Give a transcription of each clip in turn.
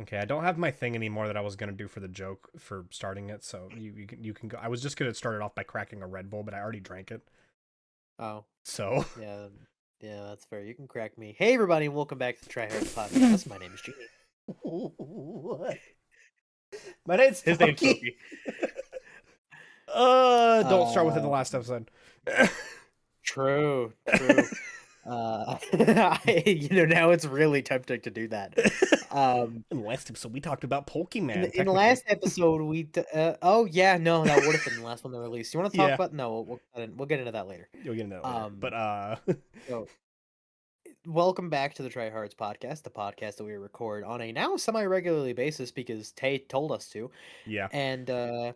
Okay, I don't have my thing anymore that I was gonna do for the joke for starting it, so you can go. I was just gonna start it off by cracking a Red Bull, but I already drank it. Oh, So yeah. Yeah, that's fair. You can crack me. Hey, everybody, and welcome back to the Try Hards podcast. My name is Jeany. what? My name's His name's Poky. Poky. Don't start within the Uh, last episode. true. Now it's really tempting to do that. In the last episode, we talked about Pokemon, In the technically. last episode, oh yeah, no, that would have been the last one they released. You want to talk Yeah, about? No, we'll get into that later. you'll get into that later. Um, But so welcome back to the Try Hards podcast, the podcast that we record on a now semi-regularly basis because Tay told us to. yeah, And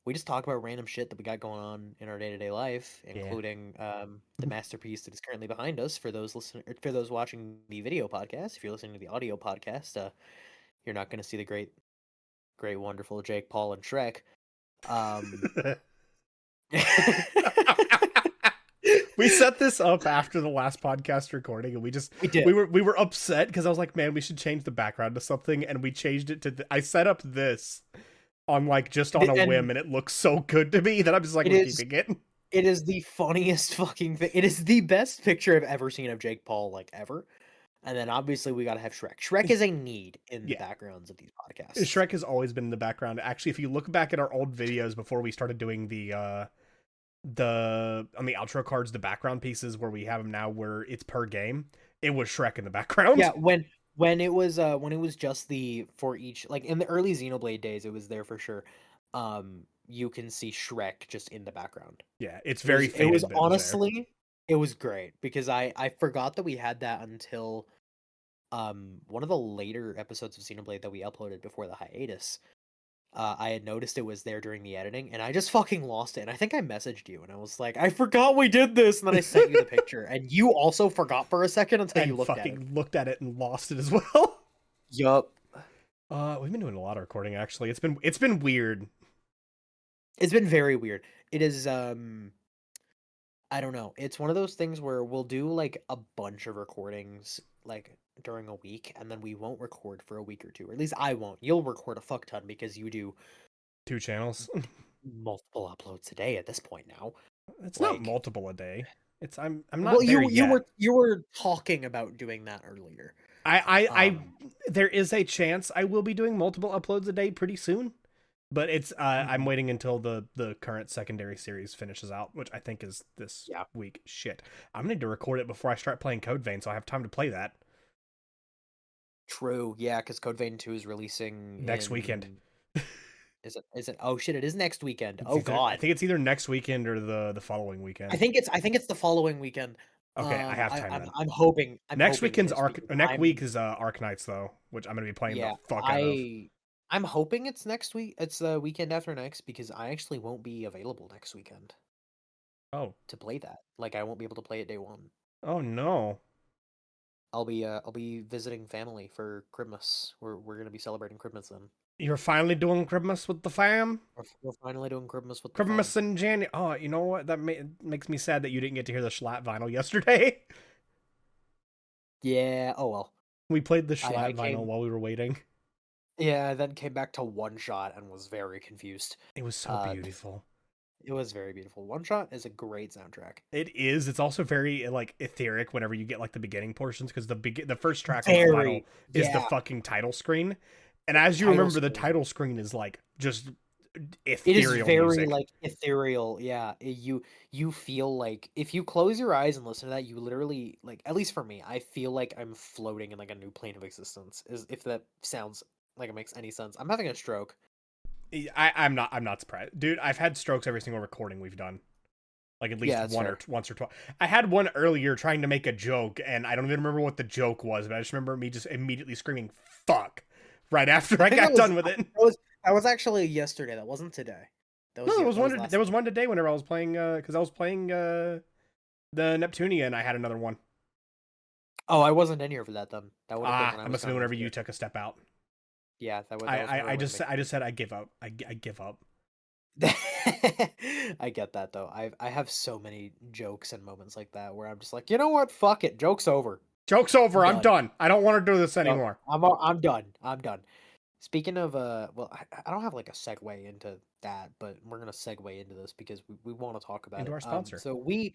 we just talk about random shit that we got going on in our day-to-day life, yeah. including the masterpiece that is currently behind us for those for those watching the video podcast. If you're listening to the audio podcast, you're not going to see the great, wonderful Jake, Paul, and Shrek. Um, We set this up after the last podcast recording, and we we did. we were upset because I was like, man, we should change the background to something, and we changed it to. I set up this on like just on a whim, And and it looks so good to me that I'm just like, it we're is keeping it. it is the funniest fucking thing. It is the best picture I've ever seen of Jake Paul, like ever. And then obviously we gotta have Shrek. Shrek is a need in the Yeah, backgrounds of these podcasts. Shrek has always been in the background. Actually, if you look back at our old videos before we started doing the on the outro cards, the background pieces where we have them now, where it's per game, it was Shrek in the background. Yeah, when it was just the for each, like in the early Xenoblade days, it was there for sure. You can see Shrek just in the background. Yeah, it's It was very it was faded, but it was there. honestly it was great because I forgot that we had that until one of the later episodes of Xenoblade that we uploaded before the hiatus. I had noticed it was there during the editing, and I just fucking lost it. And I think I messaged you, and I was like, "I forgot we did this," and then I sent you the picture, and you also forgot for a second until you And looked at it. fucking looked at it and lost it as well. Yup. We've been doing a lot of recording actually. It's been weird. It's been very weird. It is I don't know. It's one of those things where we'll do like a bunch of recordings like during a week and then we won't record for a week or two. Or at least I won't. You'll record a fuck ton because you do 2 channels. multiple uploads a day at this point now. It's not Like, multiple a day. I'm well, not there yet. you were talking about doing that earlier. I Um there is a chance I will be doing multiple uploads a day pretty soon. But it's I'm mhm, waiting until the current secondary series finishes out, which I think is this yeah, week. Shit. I'm gonna need to record it before I start playing Code Vein, so I have time to play that. true. Yeah, because Code Vein 2 is releasing Next weekend. in is it oh shit, it is next weekend. It's Oh either I god. think it's either next weekend or the following weekend. I think it's the following weekend. Okay, I have time I'm then. I'm Next hoping it weekend's is Arc. because Next week is Arknights though, which I'm gonna be playing the yeah, fuck out of. I'm hoping it's next week. It's the weekend after next because I actually won't be available next weekend Oh, to play that. Like I won't be able to play it day one. oh no! I'll be visiting family for Christmas. We're gonna be celebrating Christmas then. You're finally doing Christmas with the fam. We're finally doing Christmas with the fam. Christmas in January. Oh, you know what? Makes me sad that you didn't get to hear the Schlatt vinyl yesterday. Yeah. Oh well. We played the I Schlatt vinyl came. while we were waiting. Yeah. Then came back to One Shot and was very confused. It was so Uh, beautiful. it was very beautiful. One Shot is a great soundtrack. It is. It's also very like etheric whenever you get like the beginning portions because the first track on that vinyl Very. is the Yeah. fucking title screen, and as you Title remember, the screen. title screen is like just It is ethereal very, music. like, ethereal, yeah, you feel like if you close your eyes and listen to that, you literally like, at least for me, I feel like I'm floating in, like, a new plane of existence, is if that sounds like it makes any sense. I'm having a stroke. I'm not surprised, dude. I've had strokes every single recording we've done, like at least Yeah, that's one or fair. once or twice. I had one earlier trying to make a joke, and I don't even remember what the joke was, but I just remember me just immediately screaming "fuck" right after I I think got done with it. that was actually yesterday, that wasn't today. No, there was That was one. There last was night. one today whenever I was playing, because I was playing the Neptunia, and I had another one. Oh, I wasn't in here for that then. That would have been Ah, when I that was must have been gone with whenever you you. took a step out. Yeah, I, that was whenever I, I I went to just, make I just said I give up. I give up. I get that though. I have so many jokes and moments like that where I'm just like, you know what? Fuck it. Joke's over. Joke's over. I'm I'm done. done. I don't want to do this No, anymore. I'm done. I'm done. Speaking of well, I don't have like a segue into that, but we're gonna segue into this because we want to talk about Into it. our sponsor. So we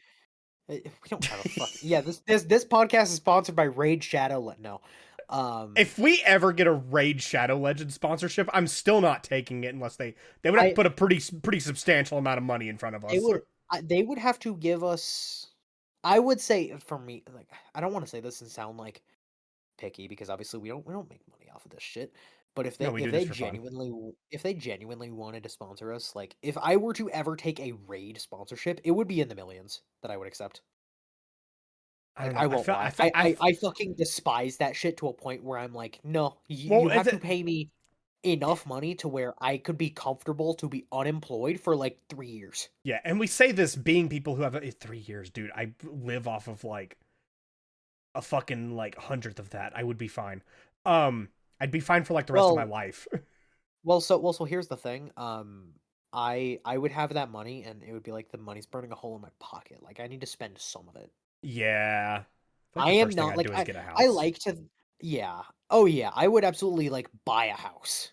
don't have a fuck. Yeah, this podcast is sponsored by Raid Shadow. No, If we ever get a Raid Shadow Legends sponsorship, I'm still not taking it unless they would have to I put a pretty substantial amount of money in front of they us. would they would have to give us. I would say for me, like I don't want to say this and sound like picky because obviously we don't make money off of this shit. But if No, they we if do this they for fun. genuinely if they genuinely wanted to sponsor us, like if I were to ever take a raid sponsorship, it would be in the millions that I would accept. I don't Like know. I won't lie, I fucking despise that shit to a point where I'm like, no, well, you have to pay me enough money to where I could be comfortable to be unemployed for like 3 years. yeah, and we say this being people who have 3 years, dude. I live off of like a fucking like hundredth of that. I would be fine. Um, I'd be fine for like the rest of my Well, life. so here's the thing. I would have that money, and it would be like the money's burning a hole in my pocket. Like I need to spend some of it. Yeah, I feel like I the am first thing not I'd like do is get a I house. like to. Yeah. Oh yeah. I would absolutely like buy a house.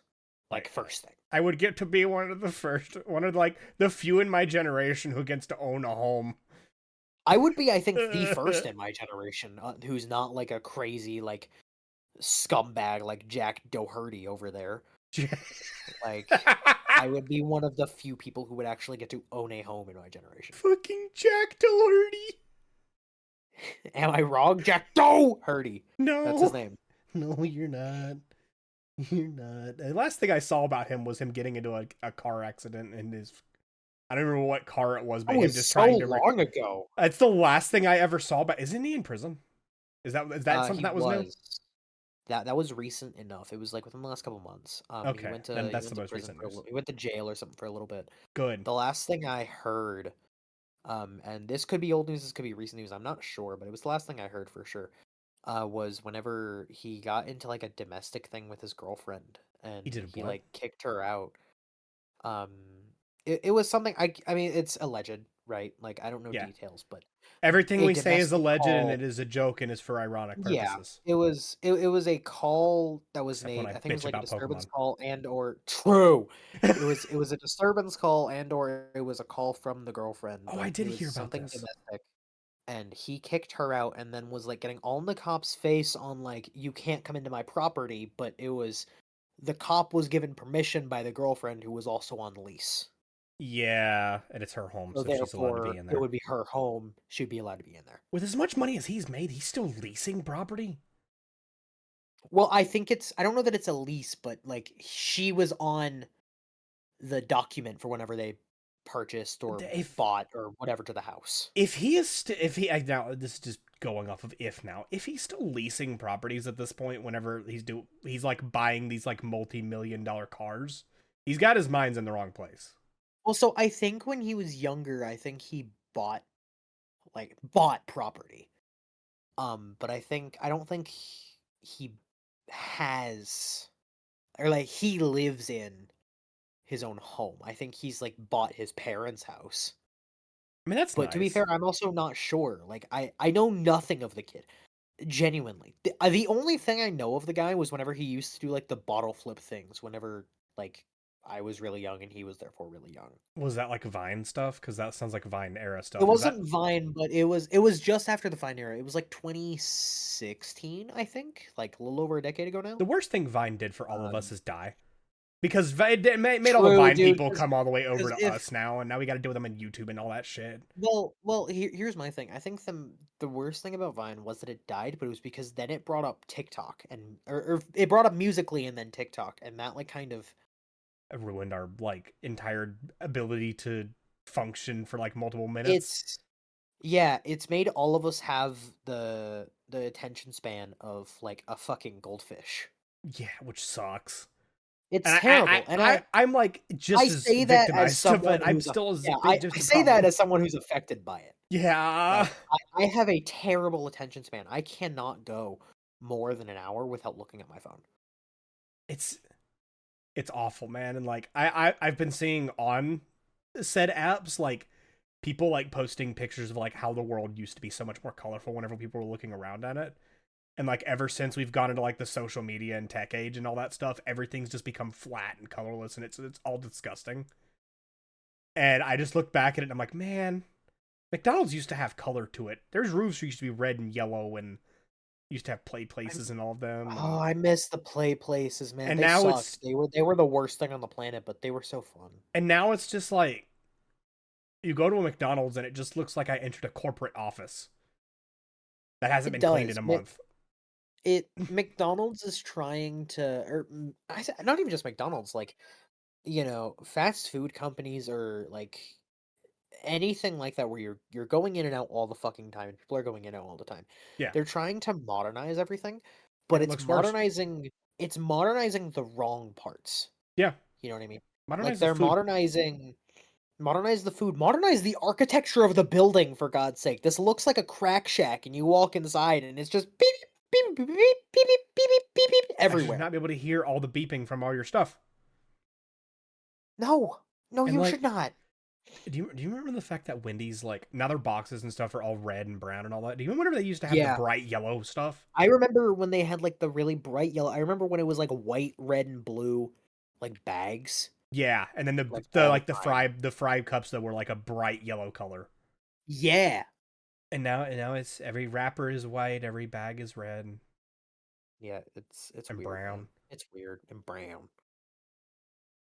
Like Like first thing. I would get to be one of like the few in my generation who gets to own a home. I would be, I think, the first in my generation who's not like a crazy like scumbag like Jack Doherty over there. Like, I would be one of the few people who would actually get to own a home in my generation. Fucking Jack Doherty. Am I wrong? Jack Doherty. That's his No, name. no, you're not. You're not. The last thing I saw about him was him getting into a car accident and his. I don't remember what car it was, That but him was just so trying to. long ago. That's the last thing I ever saw. But isn't he in prison? Is that something He that was new? was. That was recent enough. It was like within the last couple months. He Okay, then he that's went the to most prison recent for news. he went to jail or something for a little bit. Good. The last thing I heard, and this could be old news, this could be recent news. I'm not sure, but it was the last thing I heard for sure. Was whenever he got into like a domestic thing with his girlfriend, He and did he what? like kicked her out. Um, it was something I mean it's alleged, right? Like I don't know Yeah. details, but Everything a we say is domestic alleged and call. it is a joke and is for ironic Yeah, purposes. it was a call that was Except when made. I I think it was bitch like a about disturbance Pokemon. call and or true. It was a disturbance call and or it was a call from the girlfriend, Oh, I but did it was hear about something this. domestic. And he kicked her out and then was like getting all in the cop's face on like you can't come into my property, but it was the cop was given permission by the girlfriend who was also on lease. Yeah, and it's her home, So so she's allowed to be therefore, in it there. would be her home. She'd be allowed to be in there. With as much money as he's made, he's still leasing property? Well, I don't know that it's a lease, but like she was on the document for whenever they purchased or If bought or whatever to the house. if he is if he now this is just going off of if he's still leasing properties at this point whenever he's like buying these like multi-million dollar cars, he's got his minds in the wrong place. Well, so I think when he was younger, I think he bought bought property. But I don't think he has or like he lives in his own home. I think he's like bought his parents' house. I mean, that's But to be nice. fair, I'm also not sure. Like I know nothing of the kid. Genuinely. The only thing I know of the guy was whenever he used to do like the bottle flip things whenever like I was really young and he was therefore really young. Was that like Vine stuff? Because that sounds like Vine era It stuff. Is that wasn't Vine, but it was just after the Vine era. It was like 2016, I think, like a little over a decade ago now. the worst thing Vine did for all of us Um, is die? Because it made all the True, Vine dude. people come all the way over Because to if us now, and now we got to deal with them on YouTube and all that shit. here's my thing. I think the worst thing about Vine was that it died, but it was because then it brought up TikTok and or it brought up Musically and then TikTok, and that like kind of It ruined our like entire ability to function for like multiple minutes. it's yeah, it's made all of us have the attention span of like a fucking goldfish. Yeah, which sucks. And It's terrible, and I'm like I just as say that as victimized of someone it. I'm who's a still as yeah, big, I just a say that problem. as someone who's affected by it. Yeah, Like, I have a terrible attention span. I cannot go more than an hour without looking at my phone. it's it's awful, man. And like I've been seeing on said apps like people like posting pictures of like how the world used to be so much more colorful whenever people were looking around at it. And like ever since we've gone into like the social media and tech age and all that stuff, everything's just become flat and colorless, and it's all disgusting. And I just look back at it and I'm like, man, McDonald's used to have color to it. There's roofs that used to be red and yellow, and used to have play places and all of them. Oh, I miss the play places, man. And They now sucked. They were the worst thing on the planet, but they were so fun. it's just like you go to a McDonald's and it just looks like I entered a corporate office that hasn't It been cleaned in does. a month. McDonald's is trying to, or not even just McDonald's, like, fast food companies or like anything like that where you're going in and out all the fucking time and people are going in and out all the time. Yeah, They're trying to modernize everything, and but it looks worse. it's modernizing the wrong parts. Yeah, You know what I mean? Like modernize the they're food. modernize the food, modernize the architecture of the building for God's sake. This looks like a crack shack and you walk inside and it's just beep beep beep beep beep beep beep beep beep beep I should everywhere. not be able to hear all the beeping from all your stuff. No. No, And you like, should not. do you remember the fact that Wendy's, like, now their boxes and stuff are all red and brown and all that? Do you remember they used to have the Yeah. bright yellow stuff? I remember when they had like the really bright yellow. I remember when it was like white, red, and blue, like bags, Yeah, and then like the all the like the time. fried cups that were like a bright yellow color. Yeah, And now it's every wrapper is white, every bag is red yeah. It's and weird, man. brown. It's weird and brown,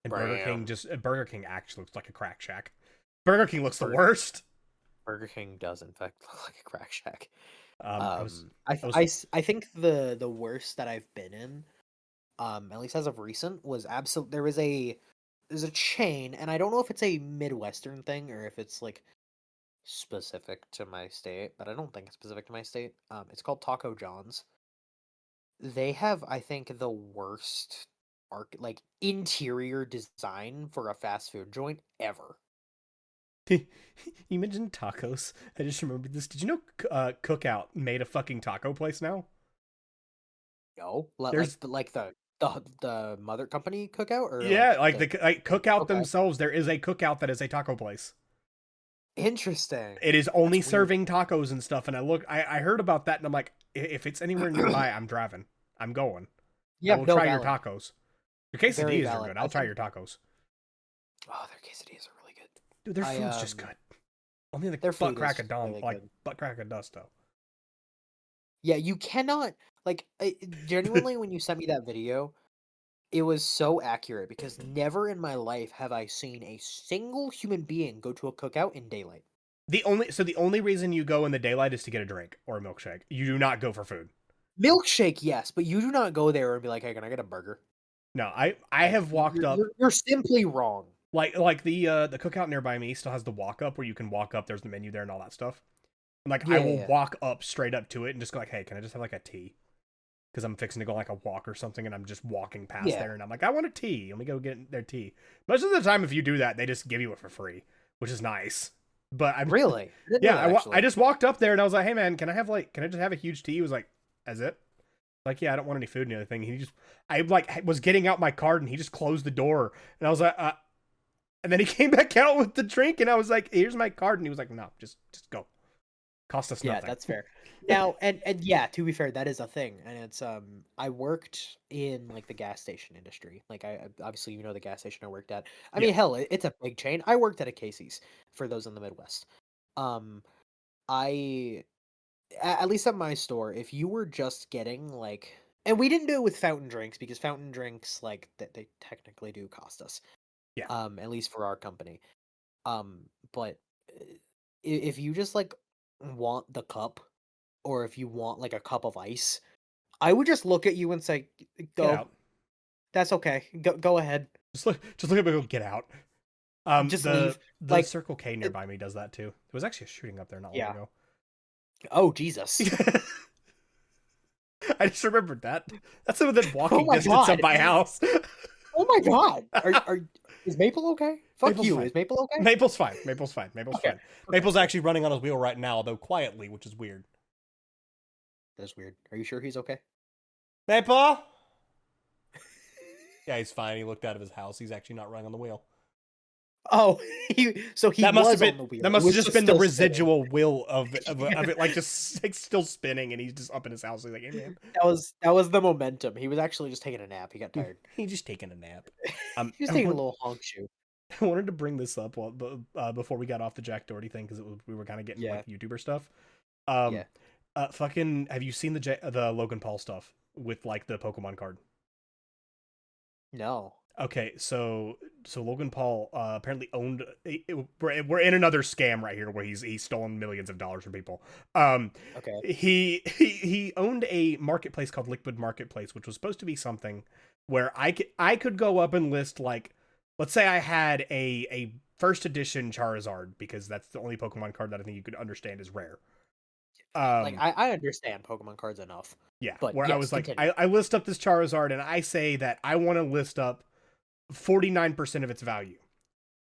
And brown. Burger King actually looks like a crack shack. Burger King looks the Burger, worst. Burger King does in fact look like a crack shack. I was I I was I s- I think the worst that I've been in, at least as of recent, was absolute. There's a chain, and I don't know if it's a Midwestern thing or if it's like specific to my state, but I don't think it's specific to my state. It's called Taco John's. They have, I think, the worst like interior design for a fast food joint ever. You mentioned tacos. I just remembered this. Did you know Cookout made a fucking taco place now? No, There's like the mother company cookout or Yeah, like the like Cookout okay, themselves. There is a Cookout that is a taco place. interesting. It is only That's weird. serving tacos and stuff. And I heard about that, and I'm like, if it's anywhere nearby, I'm driving. I'm going. I Yeah, will no, try your valid, tacos. Your very quesadillas are valid. good. I I'll try think your tacos. their quesadillas are really good. Dude, their I food's just good. Only the Their butt food crack is of dawn, really like good. butt crack of dust though. Yeah, you cannot like genuinely when you sent me that video, it was so accurate because never in my life have I seen a single human being go to a cookout in daylight. The only reason you go in the daylight is to get a drink or a milkshake. You do not go for food. Milkshake, yes, but you do not go there and be like, "Hey, can I get a burger?" No, I Like have walked up you're simply wrong. like the Cookout nearby me still has the walk up where you can walk up. There's the menu there and all that stuff. And like I Yeah, yeah, will yeah. walk up straight up to it and just go like, hey, can I just have like a tea? Because I'm fixing to go like a walk or something, and I'm just walking past Yeah. there, and I'm like, I want a tea. Let me go get their tea. Most of the time, if you do that, they just give you it for free, which is nice. But I'm Really? I didn't know yeah, that I actually. just walked up there and I was like, hey man, can I just have a huge tea? He was like, that's it. Like, yeah, I don't want any food and anything. I like was getting out my card and he just closed the door, and I was like, and then he came back out with the drink, and I was like, here's my card, and he was like, no, just go. Cost us Yeah, nothing. that's fair. Now, and yeah, to be fair, that is a thing, and it's I worked in like the gas station industry. Like obviously the gas station I worked at. I Yeah, mean, hell, it's a big chain. I worked at a Casey's for those in the Midwest. Um, I at least at my store, if you were just getting like, and we didn't do it with fountain drinks because fountain drinks like that they technically do cost us. yeah. At least for our company. But if you just like want the cup, or if you want like a cup of ice, I would just look at you and say, Get "Go. out. That's okay. Go ahead. Just look at me. Go get out. Just The leave." Like, Circle K it, nearby me does that too. There was actually a shooting up there not long yeah. ago. Oh Jesus. I just remembered that. That's within Oh walking my distance of God. my house. Oh my God. Are is Maple okay? Fuck Maple's you. fine. Is Maple okay? Maple's fine. Maple's fine. Maple's Okay. fine. Okay. Maple's actually running on his wheel right now, though quietly, which is weird. That's weird. Are you sure he's okay? Maple? Yeah, he's fine. He looked out of his house. He's actually not running on the wheel. Oh, so he That must have was been on the wheel. that It must have was just just been the still spinning. residual will of it, Yeah. of it, like, just, like, still spinning, and he's just up in his house, he's like, "Hey, man." That was the momentum. He was actually just taking a nap. He got tired. He just taking a nap. He was I taking a want little honk shoe. I wanted to bring this up before we got off the Jack Doherty thing, because we were kinda getting, Yeah. like, YouTuber stuff. Um, Yeah. fucking have you seen the Logan Paul stuff with, like, the Pokemon card? No. Okay, so Logan Paul apparently owned. We're in another scam right here where he's stolen millions of dollars from people. Um, Okay. he owned a marketplace called Liquid Marketplace, which was supposed to be something where I could go up and list, like, let's say I had a first edition Charizard, because that's the only Pokemon card that I think you could understand is rare. Like Um, I understand Pokemon cards enough. yeah, But where I yes, was like, continue. I list up this Charizard and I say that I want to list up 49% of its value.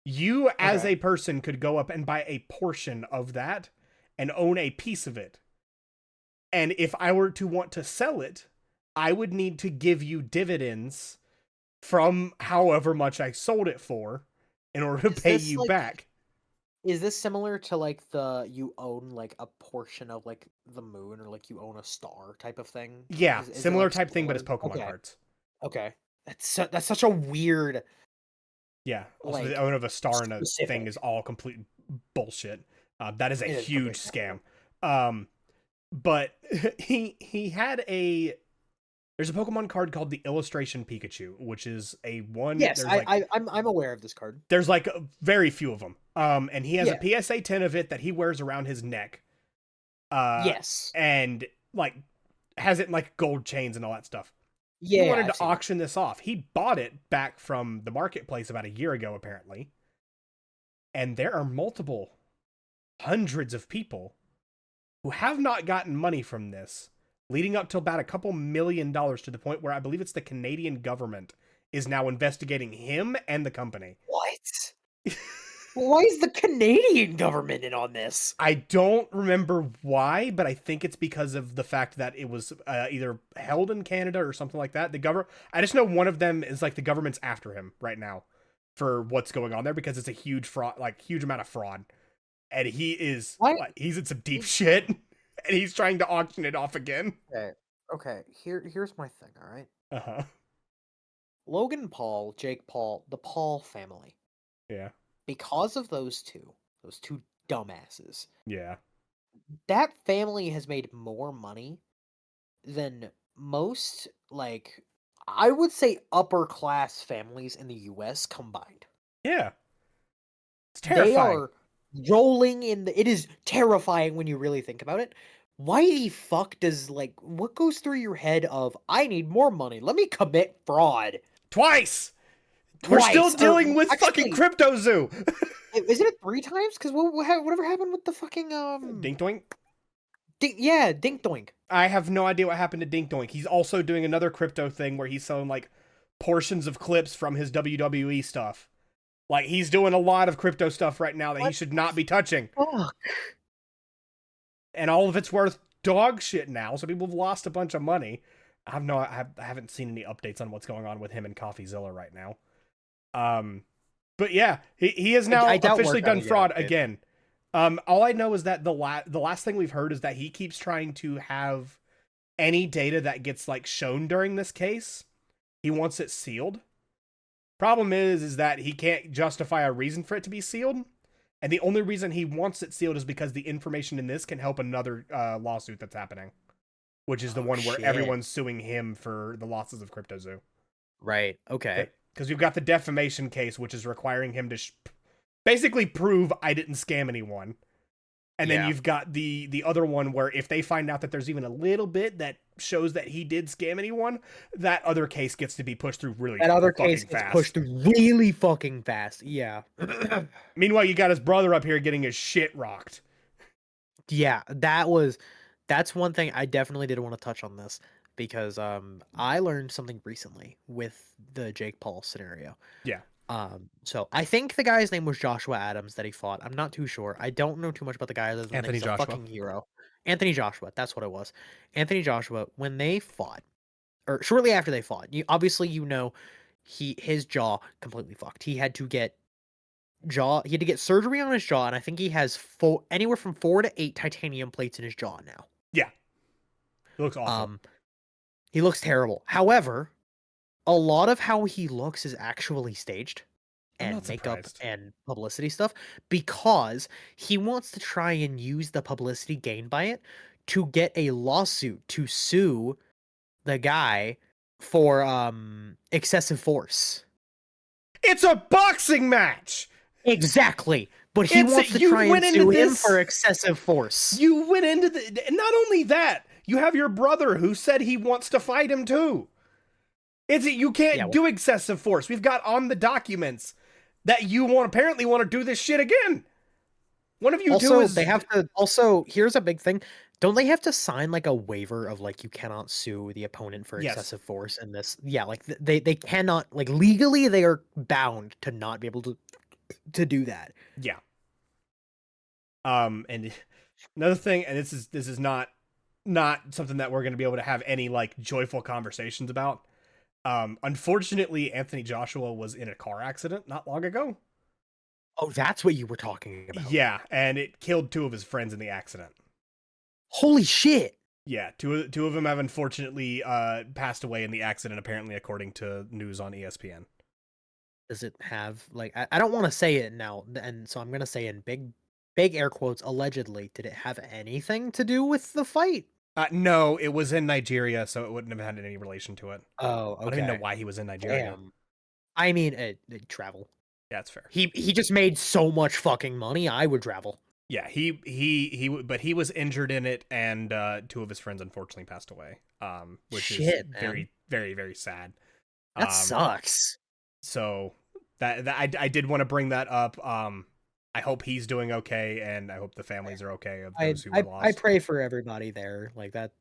You, as Okay. a person, could go up and buy a portion of that and own a piece of it. And if I were to want to sell it, I would need to give you dividends from however much I sold it for in order to Is pay this you like back. is this similar to like the you own like a portion of like the moon or like you own a star type of thing? Yeah, Is it similar like type thing, but it's similar? Pokemon Okay. cards. Okay. That's such a weird Yeah. Also, the like owner of a star and a thing is specific. all complete bullshit. That is a It is huge complete scam. bullshit. But he had a there's a Pokemon card called the Illustration Pikachu, which is a one. Yes, I'm aware of this card. There's like very few of them. And he has a Yeah. PSA 10 of it that he wears around his neck. Uh, Yes. and like has it in like gold chains and all that stuff. He Yeah, wanted I've to seen it. auction this off. He bought it back from the marketplace about a year ago, apparently. And there are multiple hundreds of people who have not gotten money from this, leading up to about a couple $1 million, to the point where I believe it's the Canadian government is now investigating him and the company. What? Why is the Canadian government in on this? I don't remember why, but I think it's because of the fact that it was either held in Canada or something like that. I just know one of them is like the government's after him right now for what's going on there, because it's a huge fraud, like huge amount of fraud, and Why? he's in some deep shit, and he's trying to auction it off again. Okay. Okay. Here's my thing, all right? Uh huh. Logan Paul, Jake Paul, the Paul family. Yeah. Because of those two dumbasses, Yeah. that family has made more money than most, like, I would say upper class families in the US combined. Yeah. It's They terrifying. are rolling in it is terrifying when you really think about it. Why the fuck does like what goes through your head of I need more money? Let me commit fraud Twice. We're still twice or dealing with fucking actually Crypto Zoo. isn't it three times? Because whatever happened with the fucking Dink doink. yeah, Dink Doink. I have no idea what happened to Dink Doink. He's also doing another crypto thing where he's selling like portions of clips from his WWE stuff. Like, he's doing a lot of crypto stuff right now that he What should the not be touching. fuck? And all of it's worth dog shit now, so people have lost a bunch of money. I haven't seen any updates on what's going on with him and CoffeeZilla right now. But yeah, he has now I doubt we're officially done gonna get fraud updates. again. All I know is that the last thing we've heard is that he keeps trying to have any data that gets like shown during this case, he wants it sealed. Problem is that he can't justify a reason for it to be sealed, and the only reason he wants it sealed is because the information in this can help another lawsuit that's happening, which is the Oh one where shit. everyone's suing him for the losses of CryptoZoo. Right. Okay. Because we've got the defamation case, which is requiring him to basically prove I didn't scam anyone. And then Yeah. you've got the other one where if they find out that there's even a little bit that shows that he did scam anyone, that other case gets to be pushed through really That other fucking case gets fast. pushed through really fucking fast. Yeah. Meanwhile, you got his brother up here getting his shit rocked. Yeah, that's one thing I definitely did want to touch on this because I learned something recently with the Jake Paul scenario. Yeah. So I think the guy's name was Joshua Adams that he fought. I'm not too sure. I don't know too much about the guy other than that Anthony he's a Joshua. fucking hero. Anthony Joshua, that's what it was. Anthony Joshua, when they fought, or shortly after they fought, obviously his jaw completely fucked. He had to get jaw. He had to get surgery on his jaw, and I think he has anywhere from 4 to 8 titanium plates in his jaw now. Yeah, it looks awful. He looks terrible. However, a lot of how he looks is actually staged I'm and not makeup surprised. and publicity stuff because he wants to try and use the publicity gained by it to get a lawsuit to sue the guy for excessive force. It's a boxing match. Exactly. But he wants to try and sue him for excessive force. You went into not only that, you have your brother who said he wants to fight him too. You can't do excessive force. We've got on the documents that you apparently want to do this shit again. One of you two is... They have to... Also, here's a big thing. Don't they have to sign, like, a waiver of, like, you cannot sue the opponent for excessive force in this? Yeah, like, they cannot... Like, legally, they are bound to not be able to do that. Yeah. And another thing, and this is not something that we're going to be able to have any, like, joyful conversations about. Unfortunately, Anthony Joshua was in a car accident not long ago. Oh, that's what you were talking about. Yeah, and it killed 2 of his friends in the accident. Holy shit! Yeah, two of them have unfortunately passed away in the accident, apparently, according to news on ESPN. Does it have, like, I don't want to say it now, and so I'm going to say in big air quotes, allegedly, did it have anything to do with the fight? No, it was in Nigeria, so it wouldn't have had any relation to it. Oh, okay. I don't even know why he was in Nigeria. Damn. I mean, travel. Yeah, that's fair. He just made so much fucking money. I would travel. Yeah, but he was injured in it, and 2 of his friends unfortunately passed away. Which is very, very, very sad. That sucks. So that I did want to bring that up. I hope he's doing okay, and I hope the families are okay of those who were lost. I pray for everybody there, like that.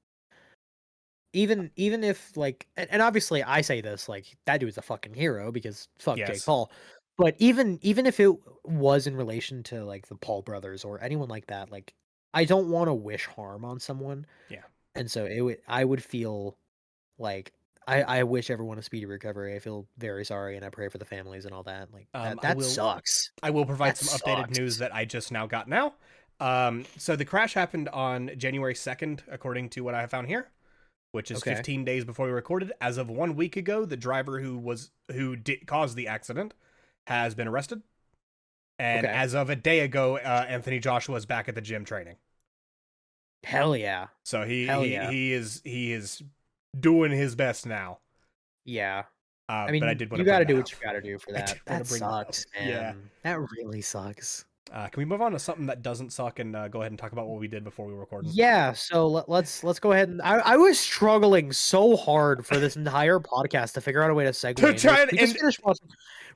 Even if, like, and obviously I say this, like, that dude's a fucking hero because fuck Jake Paul. But even if it was in relation to, like, the Paul brothers or anyone like that, like, I don't want to wish harm on someone. Yeah. And so I would feel like I wish everyone a speedy recovery. I feel very sorry, and I pray for the families and all that. Like, that sucks. I will provide some updated news that I just now got now. So the crash happened on January 2nd, according to what I have found here, which is 15 days before we recorded. As of 1 week ago, the driver who caused the accident has been arrested. And as of a day ago, Anthony Joshua is back at the gym training. Hell yeah. So he is doing his best now. Yeah. I mean, but I did want you got to do what you got to do for that. That sucks, man. Yeah. That really sucks. Can we move on to something that doesn't suck and go ahead and talk about what we did before we recorded? Yeah, so let's go ahead and I was struggling so hard for this entire podcast to figure out a way to segue.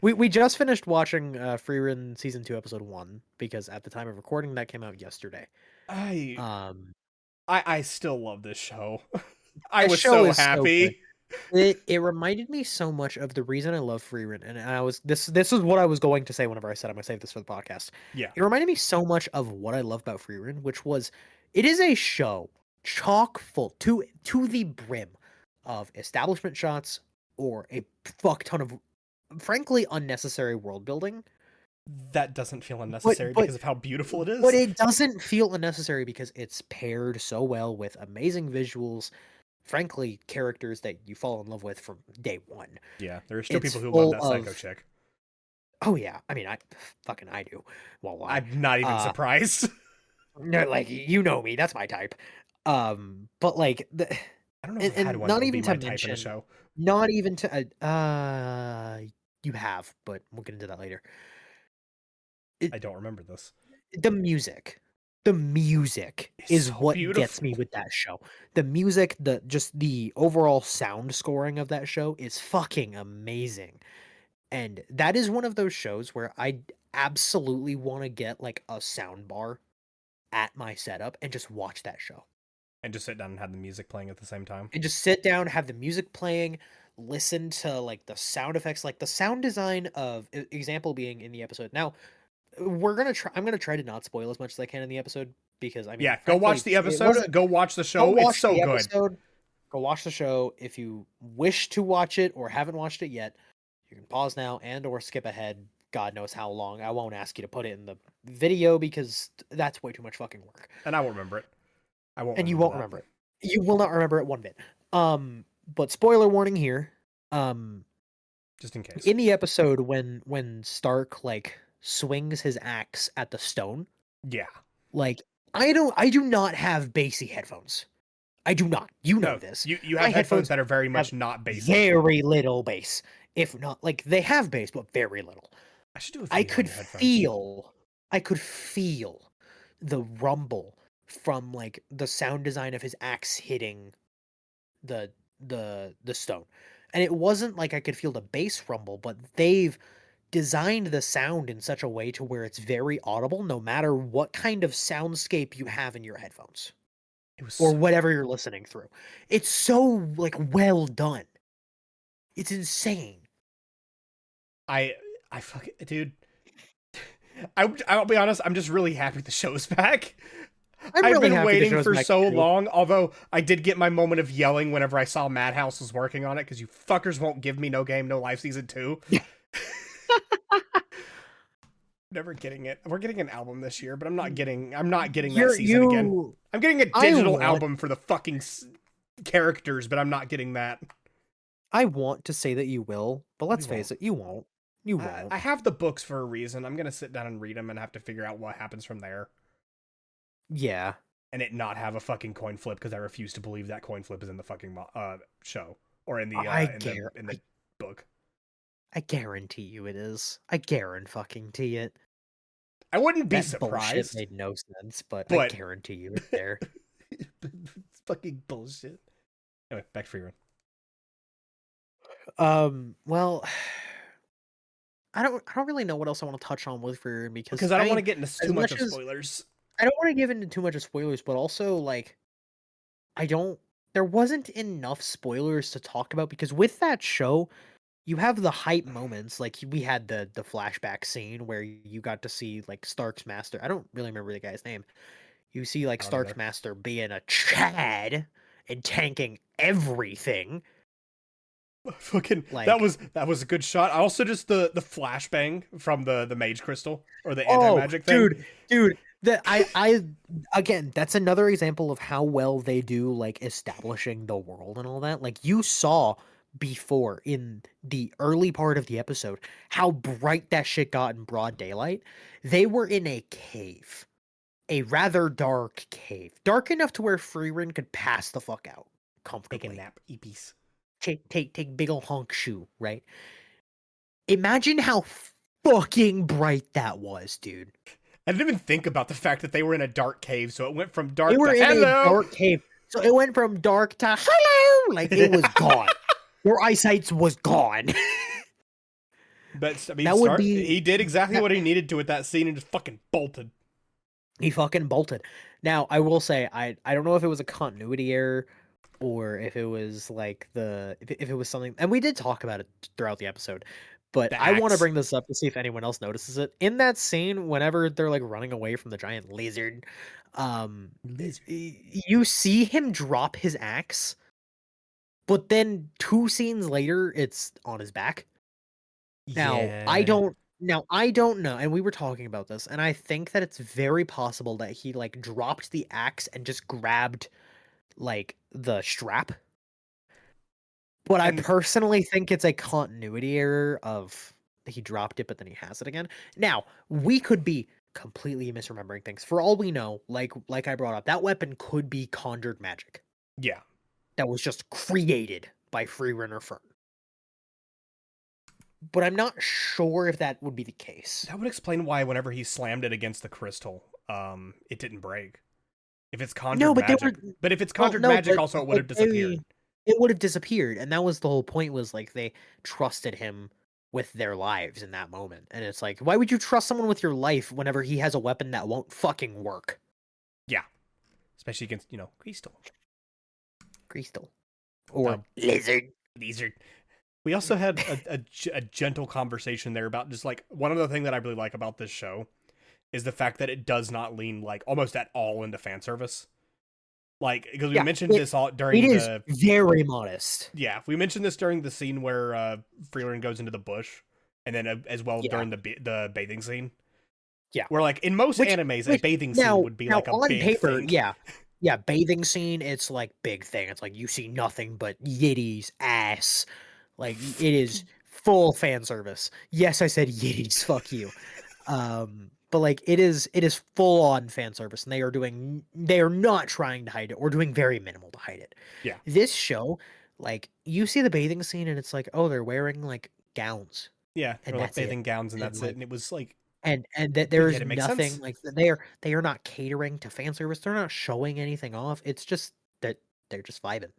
We just finished watching Frieren season 2 episode 1 because at the time of recording that came out yesterday. I still love this show. I was so happy. It reminded me so much of the reason I love Frieren, and I was this is what I was going to say whenever I said I'm gonna save this for the podcast. Yeah, it reminded me so much of what I love about Frieren, which was it is a show chock full to the brim of establishment shots or a fuck ton of frankly unnecessary world building. That doesn't feel unnecessary because of how beautiful it is. But it doesn't feel unnecessary because it's paired so well with amazing visuals. Frankly, characters that you fall in love with from day one. Yeah, there are still people who love that psycho chick. Oh yeah, I mean, I do. Well, I'm not even surprised. No, like, you know me, that's my type. But like I don't know if I had one not even to mention in a show. Not even to you have, but we'll get into that later. I don't remember this. The music is so what beautiful. Gets me with that show. The music, just the overall sound scoring of that show is fucking amazing. And that is one of those shows where I absolutely want to get like a sound bar at my setup and just watch that show. And just sit down and have the music playing at the same time. And just sit down, have the music playing, listen to like the sound effects, like the sound design of example being in the episode. Now, I'm gonna try to not spoil as much as I can in the episode because I mean, yeah, go watch the episode. Go watch the show. It's so good. Go watch the show. If you wish to watch it or haven't watched it yet, you can pause now and or skip ahead God knows how long. I won't ask you to put it in the video because that's way too much fucking work. And I won't remember it. I won't And you remember won't that. remember it. You will not remember it one bit. But spoiler warning here. Just in case. In the episode when Stark like swings his axe at the stone, Yeah. like I do not have bassy headphones. I do not. You know No, this. you My have headphones that are very much not bass. very little bass. If not, like they have bass, but very little. I should do a I video on could your headphones. I could feel the rumble from like the sound design of his axe hitting the stone. And it wasn't like I could feel the bass rumble, but they've designed the sound in such a way to where it's very audible no matter what kind of soundscape you have in your headphones It was or so, whatever you're listening through. It's so like well done. It's insane. I fucking dude. I'll be honest. I'm just really happy the show's back. I'm I've really been happy the waiting show's for back, so too. long. Although I did get my moment of yelling whenever I saw Madhouse was working on it, because you fuckers won't give me No Game No Life season 2. Never getting it. We're getting an album this year, but I'm not getting that season again. I'm getting a digital album for the fucking characters, but I'm not getting that. I want to say that you will, but let's face it, you won't. You won't. I have the books for a reason. I'm gonna sit down and read them and have to figure out what happens from there. Yeah. And it not have a fucking coin flip because I refuse to believe that coin flip is in the fucking show or in the in the book. I guarantee you it is. I guarantee it. I wouldn't be That surprised. Bullshit made no sense, but I guarantee you it's there. It's fucking bullshit. Anyway, back to Frieren. Well, I don't really know what else I want to touch on with Frieren because I don't want to get into too much of spoilers. I don't want to give into too much of spoilers, but also like there wasn't enough spoilers to talk about because with that show, you have the hype moments. Like we had the flashback scene where you got to see like Stark's master. I don't really remember the guy's name. You see like Stark's master being a Chad and tanking everything. Fucking like, that was a good shot. I also just the flashbang from the mage crystal or the anti-magic thing. Dude, I again, that's another example of how well they do like establishing the world and all that. Like you saw before in the early part of the episode how bright that shit got in broad daylight. They were in a cave. A rather dark cave. Dark enough to where Frieren could pass the fuck out comfortably. Take a nap, eepies. Take big ol' honk shoe, right? Imagine how fucking bright that was, dude. I didn't even think about the fact that they were in a dark cave, so it went from dark to hello. They were in a dark cave, so it went from dark to hello. Like it was gone. Their eyesight was gone. But I mean, he did exactly what he needed to with that scene and just fucking bolted. He fucking bolted. Now, I will say, I don't know if it was a continuity error or if it was like if it was something, and we did talk about it throughout the episode, but I want to bring this up to see if anyone else notices it. In that scene, whenever they're like running away from the giant lizard, you see him drop his axe, but then 2 scenes later, it's on his back. Now, I don't know, and we were talking about this, and I think that it's very possible that he like dropped the axe and just grabbed like the strap. But I personally think it's a continuity error of he dropped it, but then he has it again. Now, we could be completely misremembering things. For all we know, like I brought up, that weapon could be conjured magic. Yeah. That was just created by Frieren or Fern. But I'm not sure if that would be the case. That would explain why whenever he slammed it against the crystal, it didn't break. If it's conjured magic. But if it's conjured magic, also it would have disappeared. It would have disappeared, and that was the whole point, was like they trusted him with their lives in that moment. And it's like, why would you trust someone with your life whenever he has a weapon that won't fucking work? Yeah. Especially against, Crystal. Or lizard. We also had a gentle conversation there about just like one of the things that I really like about this show is the fact that it does not lean like almost at all into fan service. Like, because we mentioned this all during it is very modest. Yeah, we mentioned this during the scene where Frieren goes into the bush and then as well Yeah. during the bathing scene. Yeah. Where like in most animes, a Which bathing scene would be now like a on big paper, thing. yeah. Yeah, bathing scene, it's like big thing. It's like you see nothing but Yiddy's ass. Like it is full fan service. Yes, I said Yiddy's, fuck you. But like it is full on fan service, and they are not trying to hide it or doing very minimal to hide it. Yeah, This show, like you see the bathing scene and it's like, oh, they're wearing like gowns yeah, and or like that's it. bathing gowns, and And that's it. like And it was like, and that but there yet is it makes nothing sense. like they are not catering to fan service. They're not showing anything off. It's just that they're just vibing.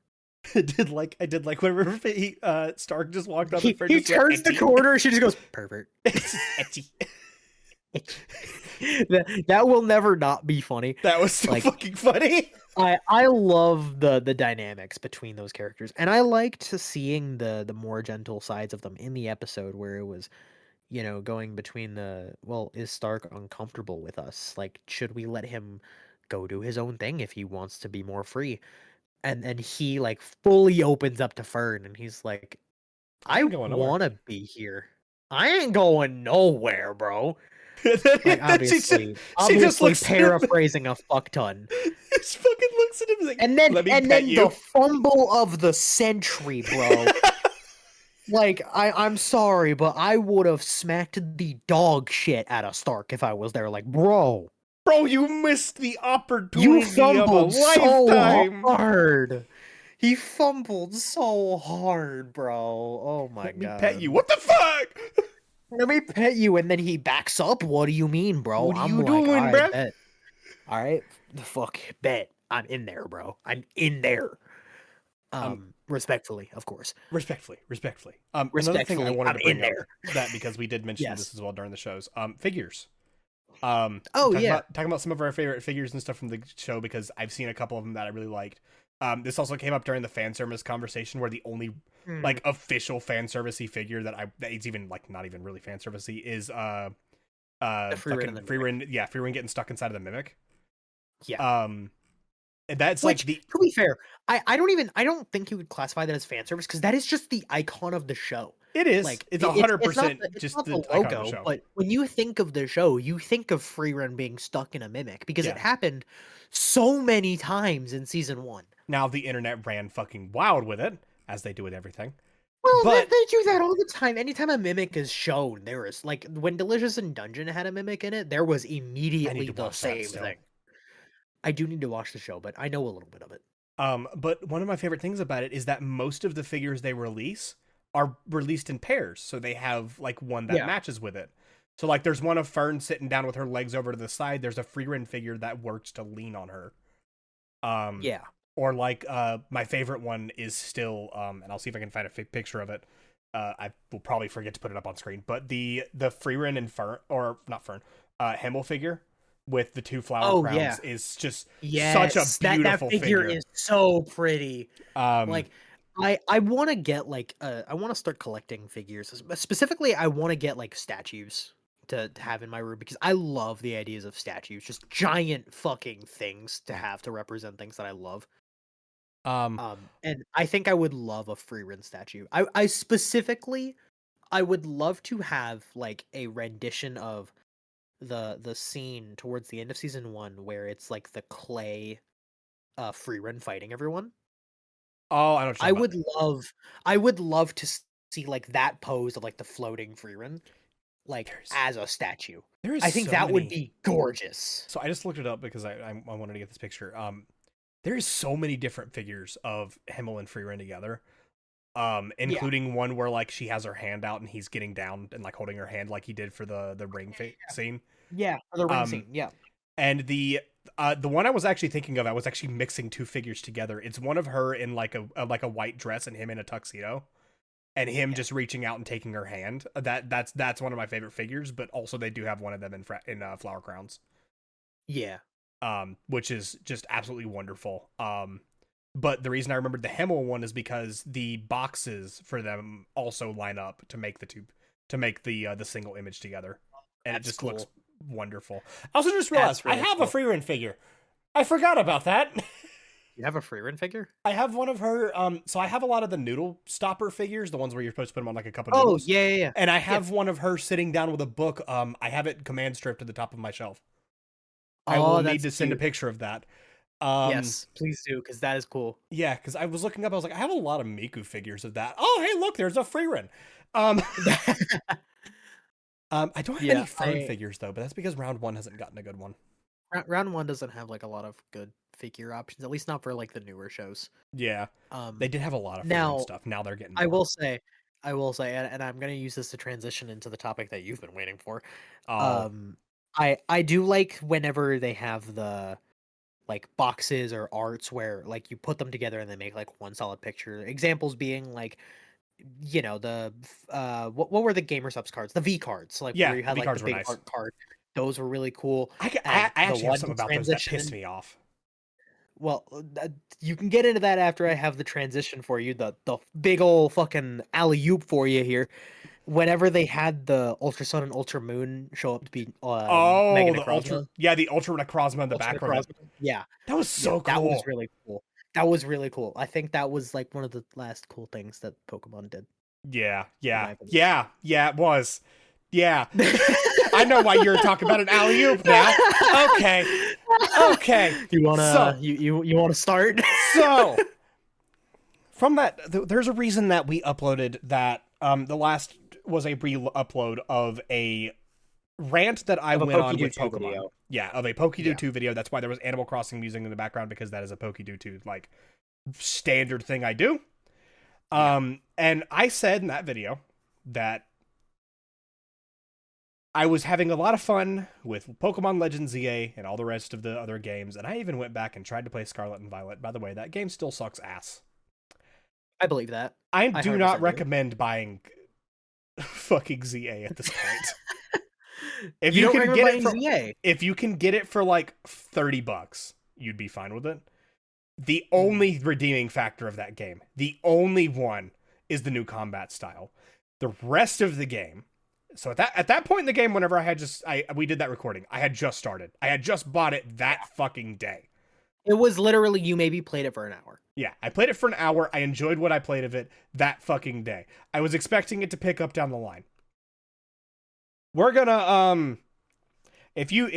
I did like whenever Stark just walked out, the friend He just went turns the etchy. corner, she just goes pervert. It's just etchy. That will never not be funny. That was so Like fucking funny. I love the dynamics between those characters, and I liked seeing the more gentle sides of them in the episode where it was, going between is Stark uncomfortable with us? Like, should we let him go do his own thing if he wants to be more free? And he like fully opens up to Fern, and he's like, I I ain't going nowhere. want to be here. I ain't going nowhere, bro. Like Then obviously, she just looks at him. paraphrasing a fuck ton. Just fucking looks at him like, And then let me pet you. the fumble of the century, bro. Like I'm sorry, but I would have smacked the dog shit out of Stark if I was there. Like, bro, Bro, you missed the you opportunity of a fumbled so lifetime. hard. He fumbled so hard, bro. Oh my Let me god. pet you. What the fuck? Let me pet you, and then he backs up. What do you mean, bro? What are I'm you like, doing, all bro? right, bet. All right, the fuck, bet. I'm in there, bro. I'm in there. Respectfully, of course. Respectfully. Another thing I Respectfully, wanted I'm to in bring up there. that because we did mention Yes. this as well during the shows. Figures. Oh talking yeah. about some of our favorite figures and stuff from the show because I've seen a couple of them that I really liked. This also came up during the fan service conversation where the only like official fan servicey figure that it's even like not even really fan servicey is fucking Frieren, Frieren getting stuck inside of the mimic. Yeah. And that's Which, like to be fair, I don't think you would classify that as fan service because that is just the icon of the show. it is. Like It's 100% it's just not the the icon of the logo, show. but when you think of the show, you think of Frieren being stuck in a mimic because it Yeah. happened so many times in season 1. Now the internet ran fucking wild with it, as they do with everything. Well, But they do that all the time. Anytime a mimic is shown, there is like when Delicious in Dungeon had a mimic in it, there was I need immediately to the watch that same still. thing. I do need to watch the show, but I know a little bit of it. But one of my favorite things about it is that most of the figures they release are released in pairs, so they have like one that matches with it. So like there's one of Fern sitting down with her legs over to the side. There's a Frieren figure that works to lean on her. Yeah. Or like my favorite one is still and I'll see if I can find a picture of it. I will probably forget to put it up on screen, but the Frieren and Fern, or not Fern, Himmel figure with the 2 flower crowns is just such a beautiful that figure is so pretty. Like I want to get like I want to start collecting figures. Specifically, I want to get like statues to have in my room because I love the ideas of statues, just giant fucking things to have to represent things that I love. And I think I would love a Frieren statue. I specifically I would love to have like a rendition of the scene towards the end of season 1 where it's like the clay Frieren fighting everyone. Oh, I know what you're talking about. I would love to see like that pose of like the floating Frieren like as a statue. I think that would be gorgeous. So I just looked it up because I wanted to get this picture. There is so many different figures of Himmel and Frieren together. Including one where like she has her hand out and he's getting down and like holding her hand like he did for the ring scene. Yeah, for the ring scene. Yeah. And the one I was actually thinking of, I was actually mixing 2 figures together. It's one of her in like a white dress and him in a tuxedo, and him just reaching out and taking her hand. That's one of my favorite figures. But also they do have one of them in flower crowns. Yeah. Which is just absolutely wonderful. But the reason I remembered the Himmel one is because the boxes for them also line up to make the single image together, and it just looks wonderful. I also just realized I have a Frieren figure. I forgot about that. You have a Frieren figure? I have one of her. So I have a lot of the noodle stopper figures, the ones where you're supposed to put them on like a cup of Oh, noodles. yeah. And I Yeah. have one of her sitting down with a book. I have it command stripped to the top of my shelf. I will Oh, need that's to send a cute. picture of that. Um, Yes, please do, because that is cool. yeah, because I was looking up, I was like, I have a lot of Miku figures of that. Oh, hey, look, there's a Frieren. Um, I don't have any Yeah, Fern figures though, but that's because round one hasn't gotten a good one. round one doesn't have like a lot of good figure options, at least not for like the newer shows. Yeah, they Um, did have a lot of Frieren now stuff. Now they're getting I more. will say, and I'm gonna use this to transition into the topic that you've been waiting for. Oh, Um, I do like whenever they have the like boxes or arts where like you put them together and they make like one solid picture. Examples being like, what were the gamer subs cards? The V cards, like where yeah, you the had V like the cards were big nice. art card. Those were really cool. I And the actually have one something to about those that transition pissed in, me off. well, you can get into that after I have the transition for you. The big old fucking alley oop for you here. Whenever they had the Ultra Sun and Ultra Moon show up to be Mega Oh, Necrozma, the Ultra Necrozma in the Ultra back of it. Necrozma, yeah, That was yeah, so that was cool. really cool. That was really cool. I think that was like one of the last cool things that Pokemon did, Yeah, in yeah, my opinion. yeah, yeah, it was. Yeah. I know why you're talking about an alley oop now. Okay. Okay. You wanna So, you wanna start? so from that, there's a reason that we uploaded that. The last was a re-upload of a rant that I Of a went on Pokédew with 2 Pokemon. video. Yeah, of a Pokédew Yeah. 2 video. That's why there was Animal Crossing music in the background, because that is a Pokédew 2 like standard thing I do. Yeah. And I said in that video that I was having a lot of fun with Pokemon Legends ZA and all the rest of the other games, and I even went back and tried to play Scarlet and Violet. By the way, that game still sucks ass. I believe that. I I do not 100% do. recommend buying fucking ZA at this point. If You you don't can recommend get it buying for ZA? if you can get it for like $30, you'd be fine with it. The Mm. only redeeming factor of that game, the only one, is the new combat style. The rest of the game. So at that point in the game, whenever we did that recording, I had just started. I had just bought it that fucking day. It was literally you maybe played it for an hour. Yeah, I played it for an hour. I enjoyed what I played of it that fucking day. I was expecting it to pick up down the line. We're gonna if you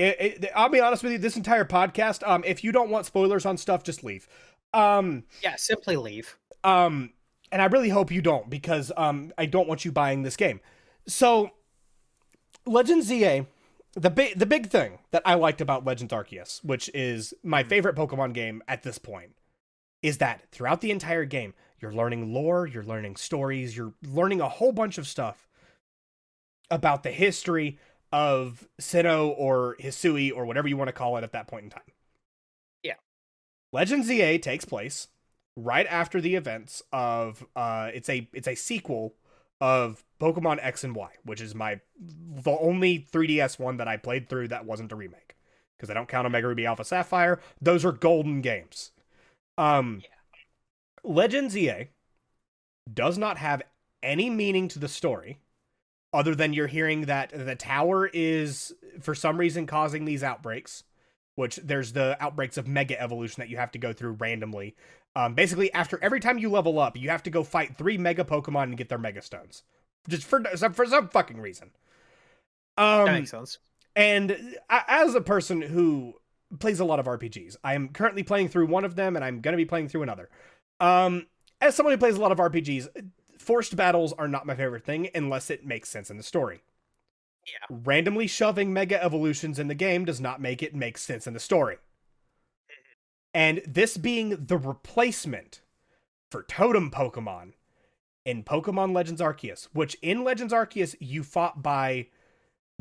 I'll be honest with you, this entire podcast, if you don't want spoilers on stuff, just leave. Um Yeah, simply leave. um and I really hope you don't, because I don't want you buying this game. So Legends ZA, the big thing that I liked about Legends Arceus, which is my Mhm. favorite Pokemon game at this point, is that throughout the entire game, you're learning lore, you're learning stories, you're learning a whole bunch of stuff about the history of Sinnoh or Hisui or whatever you want to call it at that point in time. Yeah. Legends ZA takes place right after the events of it's a sequel of Pokemon X and Y, which is the only 3DS one that I played through that wasn't a remake, because I don't count Omega Ruby Alpha Sapphire. Those are golden games. Um Yeah. Legends ZA does not have any meaning to the story other than you're hearing that the tower is for some reason causing these outbreaks, which there's the outbreaks of mega evolution that you have to go through randomly. Basically, after every time you level up, you have to go fight 3 mega Pokemon and get their mega stones, just for some fucking reason. That Um, makes sense. and as a person who plays a lot of RPGs, I am currently playing through one of them, and I'm going to be playing through another. As someone who plays a lot of RPGs, forced battles are not my favorite thing unless it makes sense in the story. Yeah. Randomly shoving mega evolutions in the game does not make it make sense in the story. And this being the replacement for Totem Pokemon in Pokemon Legends Arceus, which in Legends Arceus you fought by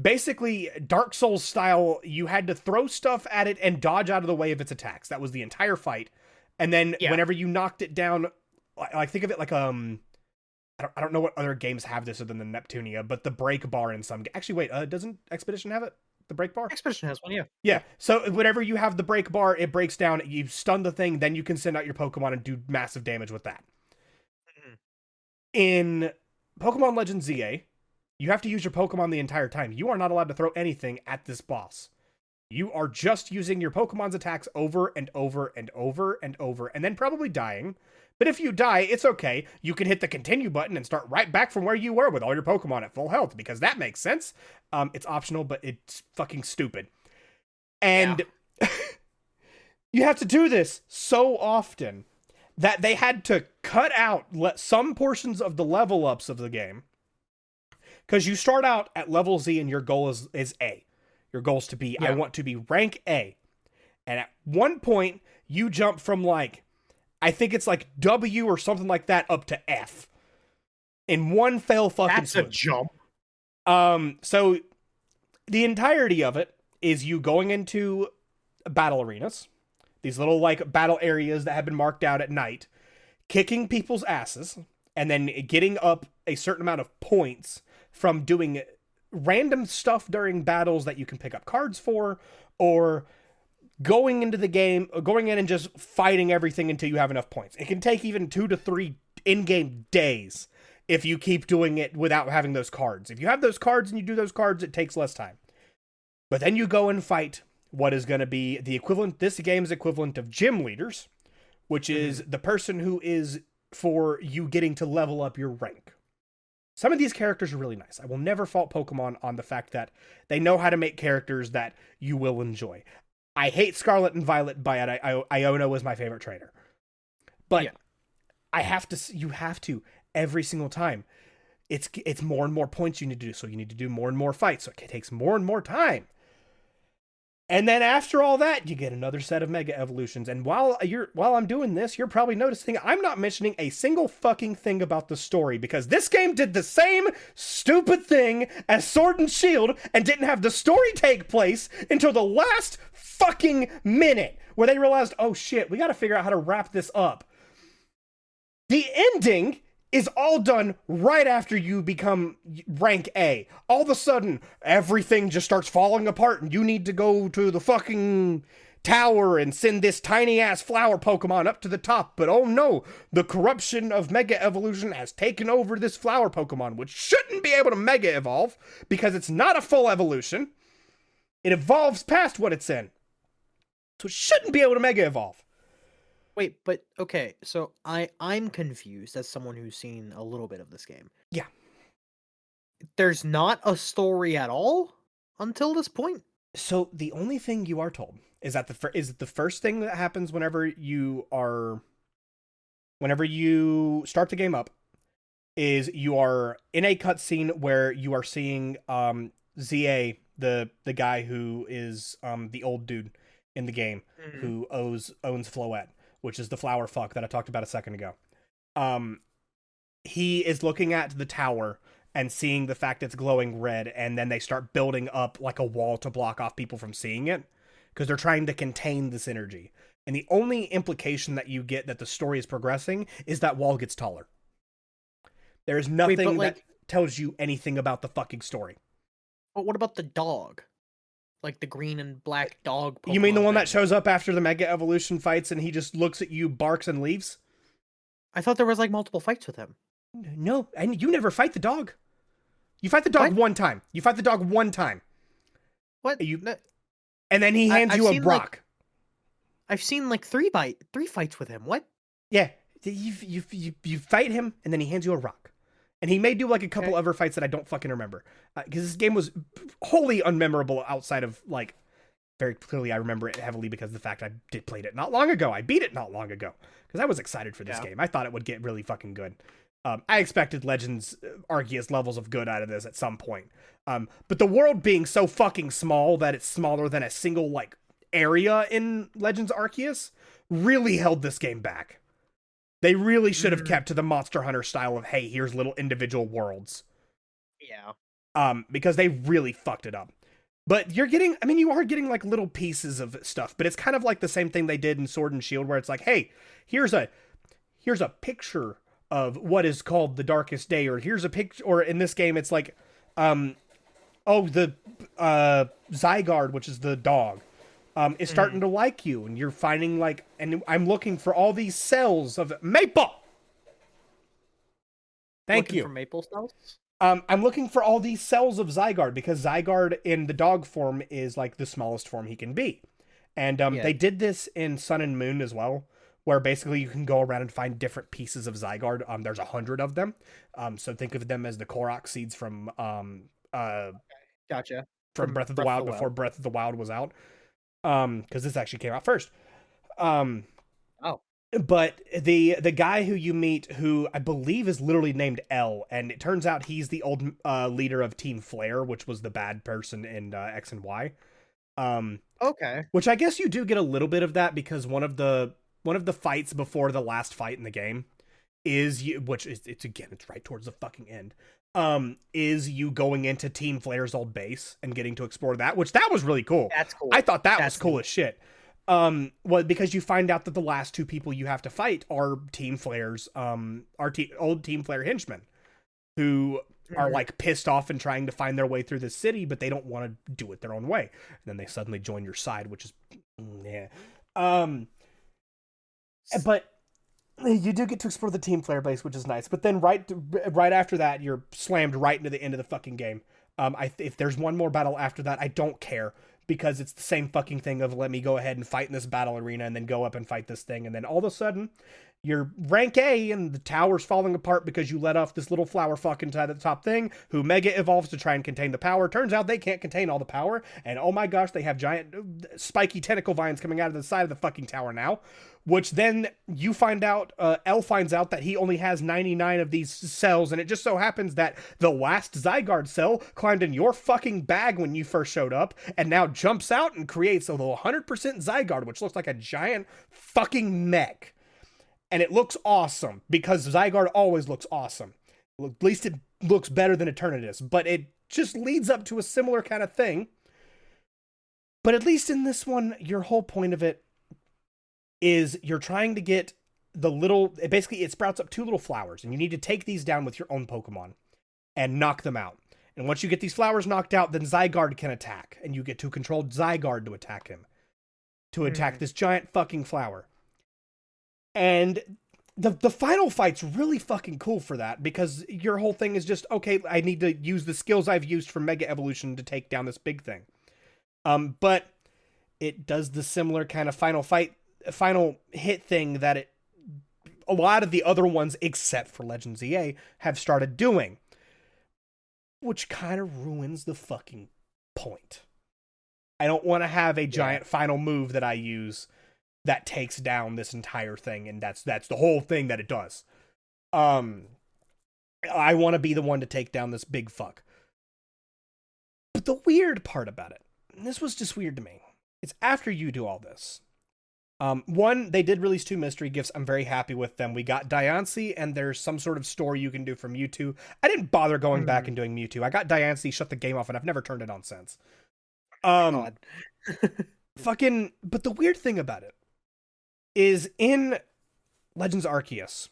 basically Dark Souls style. You had to throw stuff at it and dodge out of the way of its attacks. That was the entire fight. And then Yeah. whenever you knocked it down, like think of it like I don't know what other games have this other than Neptunia, but the break bar in some. Actually, wait, doesn't Expedition have it? The break bar? Expedition has one, yeah. Yeah. So whenever you have the break bar, it breaks down. You stun the thing, then you can send out your Pokemon and do massive damage with that. Mhm. In Pokemon Legends ZA, you have to use your Pokemon the entire time. You are not allowed to throw anything at this boss. You are just using your Pokemon's attacks over and over and over and over, and then probably dying. But if you die, it's okay. You can hit the continue button and start right back from where you were with all your Pokemon at full health, because that makes sense. It's optional, but it's fucking stupid. And you have to do this so often that they had to cut out some portions of the level ups of the game. Because you start out at level Z and your goal is A. Your goal is to be, I want to be rank A. And at one point, you jump from like, I think it's like W or something like that up to F. In one fell fucking swoop. That's a jump. So the entirety of it is you going into battle arenas. These little like battle areas that have been marked out at night. Kicking people's asses. And then getting up a certain amount of points from doing random stuff during battles that you can pick up cards for, or going into the game, going in and just fighting everything until you have enough points. It can take even 2 to 3 in-game days if you keep doing it without having those cards. If you have those cards and you do those cards, it takes less time. But then you go and fight what is going to be the equivalent, this game's equivalent of gym leaders, which is the person who is for you getting to level up your rank. Some of these characters are really nice. I will never fault Pokemon on the fact that they know how to make characters that you will enjoy. I hate Scarlet and Violet by Iono was my favorite trainer. But you have to every single time. It's more and more points you need to do, so you need to do more and more fights, so it takes more and more time. And then after all that, you get another set of Mega Evolutions. And while I'm doing this, you're probably noticing I'm not mentioning a single fucking thing about the story, because this game did the same stupid thing as Sword and Shield and didn't have the story take place until the last fucking minute, where they realized, oh shit, we gotta figure out how to wrap this up. The ending is all done right after you become rank A. All of a sudden, everything just starts falling apart and you need to go to the fucking tower and send this tiny-ass flower Pokemon up to the top. But oh no, the corruption of Mega Evolution has taken over this flower Pokemon, which shouldn't be able to Mega Evolve because it's not a full evolution. It evolves past what it's in. So it shouldn't be able to Mega Evolve. Wait, but okay, so I'm confused as someone who's seen a little bit of this game. Yeah. There's not a story at all until this point? So the only thing you are told is that the first thing that happens whenever you start the game up is you are in a cutscene where you are seeing ZA, the guy who is the old dude in the game who owns Floette, which is the flower fuck that I talked about a second ago. He is looking at the tower and seeing the fact it's glowing red, and then they start building up like a wall to block off people from seeing it, because they're trying to contain this energy. And the only implication that you get that the story is progressing is that wall gets taller. There is nothing that tells you anything about the fucking story. But what about the dog? Like the green and black dog Pokemon You mean the one thing? that shows up after the Mega Evolution fights and he just looks at you, barks, and leaves? I thought there was like multiple fights with him. No, and you never fight the dog. You fight the dog one time. You fight the dog one time. What? And then he hands you a Brock. I've seen like three fights with him. What? Yeah, you fight him, and then he hands you a rock. And he may do like a couple other fights that I don't fucking remember. Because this game was wholly unmemorable outside of like, very clearly I remember it heavily because of the fact I played it not long ago. I beat it not long ago. Because I was excited for this game. I thought it would get really fucking good. I expected Legends Arceus levels of good out of this at some point. But the world being so fucking small that it's smaller than a single like area in Legends Arceus really held this game back. They really should have kept to the Monster Hunter style of, hey, here's little individual worlds. Yeah. Because they really fucked it up. But you are getting like little pieces of stuff, but it's kind of like the same thing they did in Sword and Shield, where it's like, hey, here's a picture of what is called the Darkest Day, or here's a picture, or in this game, it's like, the Zygarde, which is the dog, is starting to like you, and you're finding like, and I'm looking for all these cells of Maple. Thank you. For Maple cells? I'm looking for all these cells of Zygarde because Zygarde in the dog form is like the smallest form he can be. And Yeah. they did this in Sun and Moon as well, where basically you can go around and find different pieces of Zygarde. There's 100 of them. So think of them as the Korok seeds Gotcha. from From Breath of the Breath of the Wild before Wild. Breath of the Wild was out. Because this actually came out first. Um, Oh. but the guy who you meet, who I believe is literally named L, and it turns out he's the old leader of Team Flare, which was the bad person in X and Y. Um, Okay. which I guess you do get a little bit of that because one of the fights before the last fight in the game is you, which is it's right towards the fucking end. Is you going into Team Flare's old base and getting to explore that, which that was really cool. That's I cool. thought that was That's cool neat. as shit. Well, because you find out that the last two people you have to fight are Team Flare's, old Team Flare henchmen, who are Mhm. like pissed off and trying to find their way through the city, but they don't want to do it their own way. And then they suddenly join your side, which is, yeah. Um, but you do get to explore the Team Flare base, which is nice. But then right after that, you're slammed right into the end of the fucking game. If there's one more battle after that, I don't care because it's the same fucking thing of let me go ahead and fight in this battle arena and then go up and fight this thing, and then all of a sudden you're rank A and the tower's falling apart because you let off this little flower fuck inside the top thing who mega evolves to try and contain the power. Turns out they can't contain all the power, and oh my gosh, they have giant spiky tentacle vines coming out of the side of the fucking tower now. Which then you find out, L finds out that he only has 99 of these cells, and it just so happens that the last Zygarde cell climbed in your fucking bag when you first showed up, and now jumps out and creates a little 100% Zygarde, which looks like a giant fucking mech. And it looks awesome, because Zygarde always looks awesome. At least it looks better than Eternatus, but it just leads up to a similar kind of thing. But at least in this one, your whole point of it is you're trying to get the little, basically it sprouts up two little flowers, and you need to take these down with your own Pokemon and knock them out. And once you get these flowers knocked out, then Zygarde can attack, and you get to control Zygarde to attack him, to attack Mhm. this giant fucking flower. And the final fight's really fucking cool for that, because your whole thing is just, okay, I need to use the skills I've used for Mega Evolution to take down this big thing. But it does the similar kind of final hit thing that a lot of the other ones, except for Legends EA, have started doing, which kind of ruins the fucking point. I don't want to have a Yeah. giant final move that I use that takes down this entire thing, and that's the whole thing that it does. Um, I want to be the one to take down this big fuck. But the weird part about it, and this was just weird to me, is after you do all this, one, they did release 2 mystery gifts. I'm very happy with them. We got Diancie, and there's some sort of store you can do for Mewtwo. I didn't bother going back Mhm. and doing Mewtwo. I got Diancie, shut the game off, and I've never turned it on since. God. But the weird thing about it is in Legends Arceus,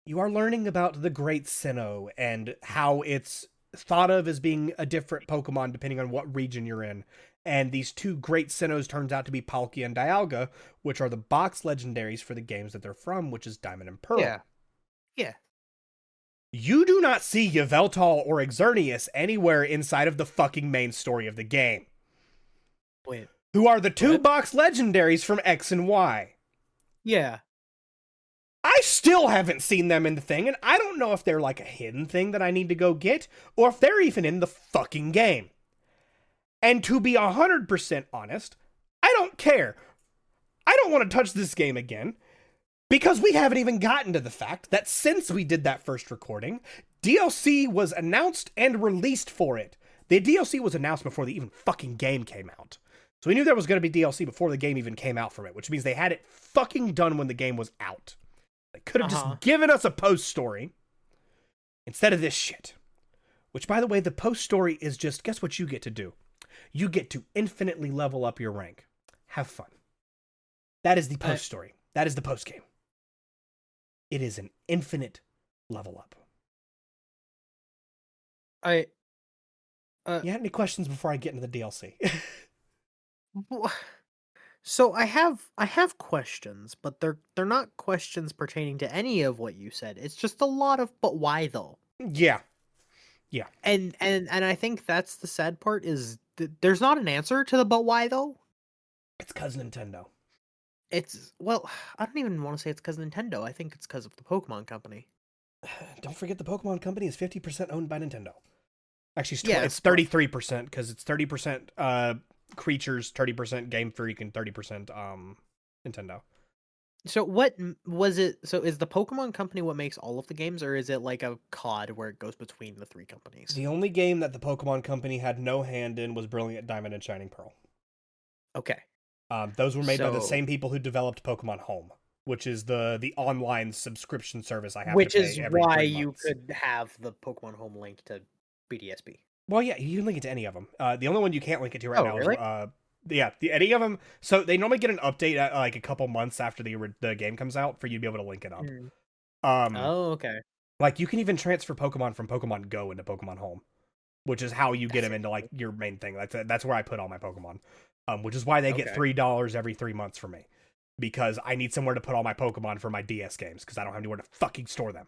you are learning about the Great Sinnoh and how it's thought of as being a different Pokemon depending on what region you're in. And these 2 Great Sinnohs turns out to be Palkia and Dialga, which are the box legendaries for the games that they're from, which is Diamond and Pearl. Yeah. Yeah. You do not see Yveltal or Xerneas anywhere inside of the fucking main story of the game, Wait. who are the 2 What? box legendaries from X and Y. Yeah. I still haven't seen them in the thing, and I don't know if they're like a hidden thing that I need to go get, or if they're even in the fucking game. And to be 100% honest, I don't care. I don't want to touch this game again, because we haven't even gotten to the fact that since we did that first recording, DLC was announced and released for it. The DLC was announced before the even fucking game came out. So we knew there was going to be DLC before the game even came out from it, which means they had it fucking done when the game was out. They could have Uh-huh. just given us a post story instead of this shit. Which, by the way, the post story is just, guess what you get to do? You get to infinitely level up your rank. Have fun. That is the post story. That is the post game. It is an infinite level up. I You had any questions before I get into the DLC? wh- so I have questions, but they're not questions pertaining to any of what you said. It's just a lot of but why though? Yeah. Yeah. And I think that's the sad part is there's not an answer to the but why though. It's because Nintendo. It's well, I don't even want to say it's because Nintendo. I think it's because of the Pokemon Company. Don't forget the Pokemon Company is 50% owned by Nintendo. Actually, it's 33% because it's 30% creatures, 30% Game Freak, and 30% Nintendo. So what was it? So is the Pokemon Company what makes all of the games, or is it like a COD where it goes between the three companies? The only game that the Pokemon Company had no hand in was Brilliant Diamond and Shining Pearl. Okay. Those were made by the same people who developed Pokemon Home, which is the online subscription service I have to pay every 3 months. Which is why you could have the Pokemon Home link to BDSP. Well, yeah, you can link it to any of them. The only one you can't link it to right now really? is any of them. So they normally get an update at, like a couple months after the game comes out for you to be able to link it up. Oh, okay. Like you can even transfer Pokemon from Pokemon Go into Pokemon Home, which is how you get them into like your main thing. That's where I put all my Pokemon. Which is why they get $3 every 3 months from me, because I need somewhere to put all my Pokemon for my DS games because I don't have anywhere to fucking store them.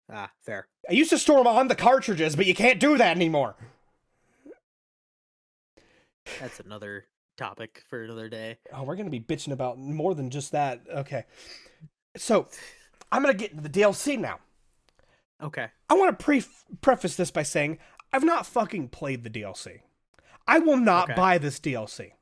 Ah, fair. I used to store them on the cartridges, but you can't do that anymore. That's another topic for another day. Oh, we're going to be bitching about more than just that. Okay. So, I'm going to get into the DLC now. Okay. I want to preface this by saying I've not fucking played the DLC. I will not buy this DLC.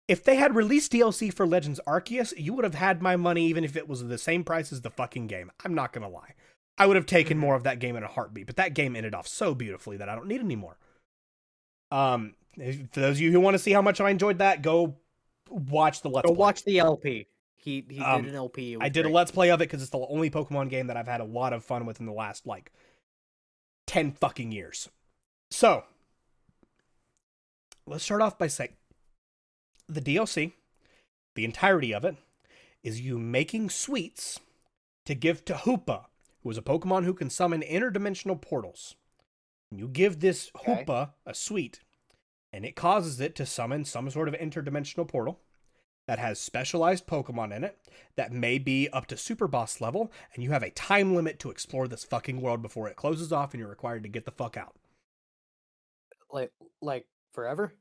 If they had released DLC for Legends Arceus, you would have had my money even if it was the same price as the fucking game. I'm not going to lie. I would have taken more of that game in a heartbeat, but that game ended off so beautifully that I don't need it anymore. For those of you who want to see how much I enjoyed that, go watch the Let's Play. Go watch the LP. He did an LP. I did a Let's Play of it because it's the only Pokemon game that I've had a lot of fun with in the last, 10 fucking years. So, let's start off by saying, the DLC, the entirety of it, is you making sweets to give to Hoopa, who is a Pokemon who can summon interdimensional portals. And you give this Hoopa a sweet, and it causes it to summon some sort of interdimensional portal that has specialized Pokemon in it that may be up to Super Boss level, and you have a time limit to explore this fucking world before it closes off and you're required to get the fuck out. Like forever?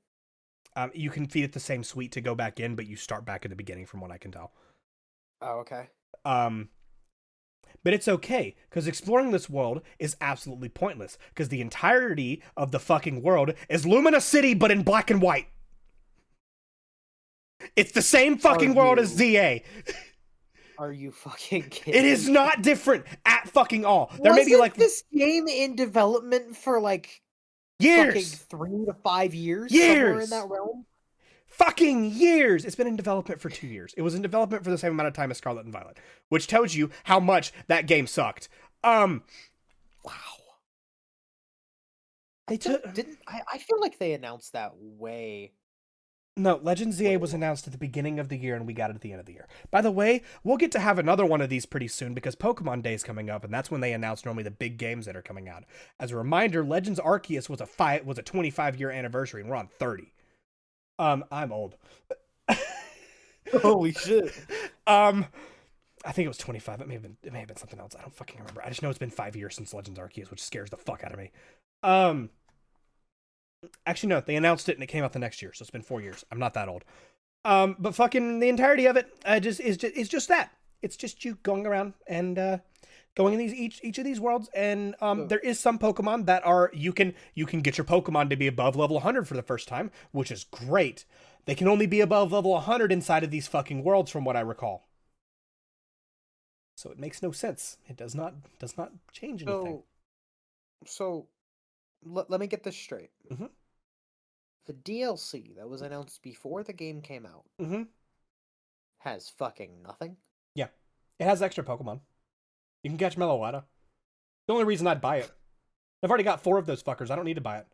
You can feed it the same sweet to go back in, but you start back at the beginning from what I can tell. Oh, okay. But it's okay, because exploring this world is absolutely pointless, because the entirety of the fucking world is Lumina City, but in black and white. It's the same fucking world as ZA. Are you fucking kidding? It is not different at fucking all. There may be this game in development for years, fucking 3 to 5 years, somewhere in that realm. Fucking years. It's been in development for 2 years. It was in development for the same amount of time as Scarlet and Violet, which tells you how much that game sucked. Wow. I feel like they announced that way. No, Legends ZA was announced at the beginning of the year, and we got it at the end of the year. By the way, we'll get to have another one of these pretty soon, because Pokemon Day is coming up, and that's when they announce normally the big games that are coming out. As a reminder, Legends Arceus was a 25-year anniversary, and we're on 30. I'm old. Holy shit. I think it was 25. It may have been something else. I don't fucking remember. I just know it's been 5 years since Legends Arceus, which scares the fuck out of me. Actually, no, they announced it and it came out the next year, so it's been 4 years. I'm not that old. But fucking the entirety of it is just that. It's just you going around and going in each of these worlds, and there is some Pokemon that are you can get your Pokemon to be above level 100 for the first time, which is great. They can only be above level 100 inside of these fucking worlds, from what I recall. So it makes no sense. It does not change anything. So let me get this straight. Mm-hmm. The DLC that was announced before the game came out has fucking nothing. Yeah, it has extra Pokemon. You can catch Meloetta. The only reason I'd buy it, I've already got 4 of those fuckers. I don't need to buy it.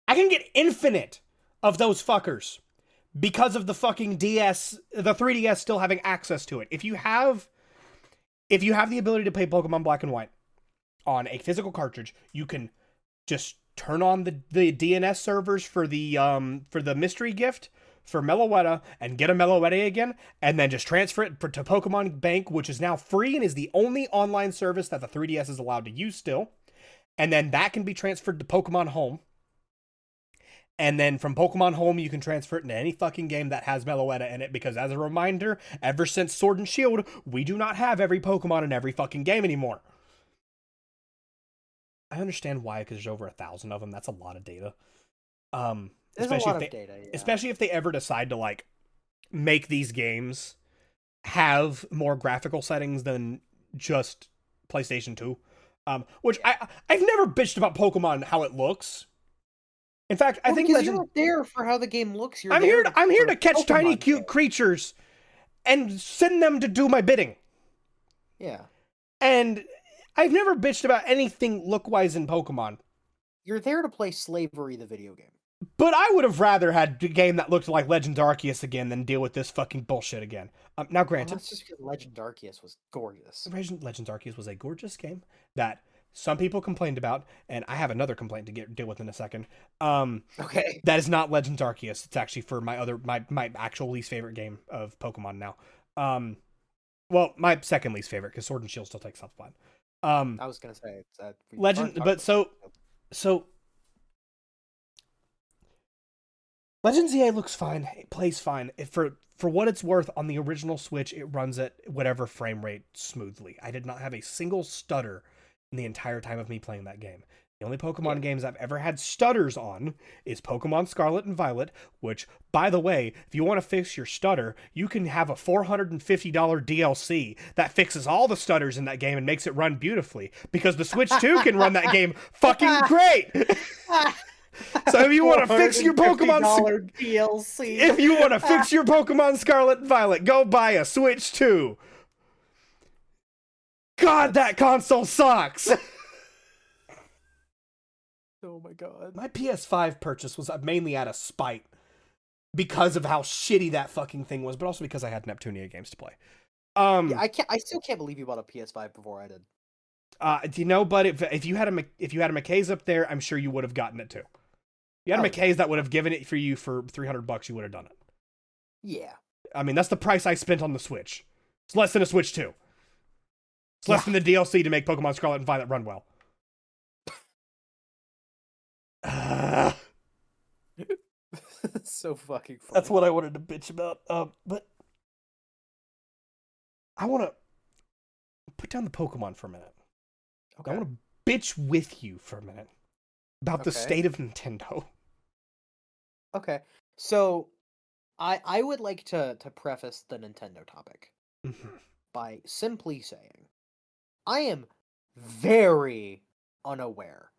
I can get infinite of those fuckers because of the fucking DS, the 3DS still having access to it. If you have the ability to play Pokemon Black and White on a physical cartridge, you can just turn on the DNS servers for the mystery gift for Meloetta and get a Meloetta again, and then just transfer it to Pokemon Bank, which is now free and is the only online service that the 3DS is allowed to use still. And then that can be transferred to Pokemon Home. And then from Pokemon Home, you can transfer it into any fucking game that has Meloetta in it. Because as a reminder, ever since Sword and Shield, we do not have every Pokemon in every fucking game anymore. I understand why, because there's over 1,000 of them. That's a lot of data. Especially if they ever decide to like make these games have more graphical settings than just PlayStation 2. Which I've never bitched about Pokemon how it looks. In fact, I think you're not there for how the game looks. I'm here to catch tiny cute creatures and send them to do my bidding. Yeah. And I've never bitched about anything look-wise in Pokemon. You're there to play Slavery, the video game. But I would have rather had a game that looked like Legend Arceus again than deal with this fucking bullshit again. Now, granted, that's just because Legend Arceus was gorgeous. Legend Arceus was a gorgeous game that some people complained about, and I have another complaint to deal with in a second. Okay. That is not Legend Arceus. It's actually for my actual least favorite game of Pokemon now. Well, my second least favorite, because Sword and Shield still takes up fun. I was gonna say it's Legend, but so Legend ZA looks fine. It plays fine. For what it's worth, on the original Switch, it runs at whatever frame rate smoothly. I did not have a single stutter in the entire time of me playing that game. The only Pokemon games I've ever had stutters on is Pokemon Scarlet and Violet, which, by the way, if you want to fix your stutter, you can have a $450 DLC that fixes all the stutters in that game and makes it run beautifully, because the Switch 2 can run that game fucking great! So if you want to fix your Pokemon DLC, if you want to fix your Pokemon Scarlet and Violet, go buy a Switch 2. God, that console sucks. Oh my god. My PS5 purchase was mainly out of spite because of how shitty that fucking thing was, but also because I had Neptunia games to play. I still can't believe you bought a PS5 before I did. Do you know, but if you had a McKay's up there, I'm sure you would have gotten it too. You had a McKay's that would have given it for you for $300, you would have done it. Yeah. I mean, that's the price I spent on the Switch. It's less than a Switch 2. It's less than the DLC to make Pokemon Scarlet and Violet run well. That's so fucking funny. That's what I wanted to bitch about. But I want to put down the Pokemon for a minute. Okay. I want to bitch with you for a minute about the state of Nintendo. Okay, so I would like to preface the Nintendo topic by simply saying I am very unaware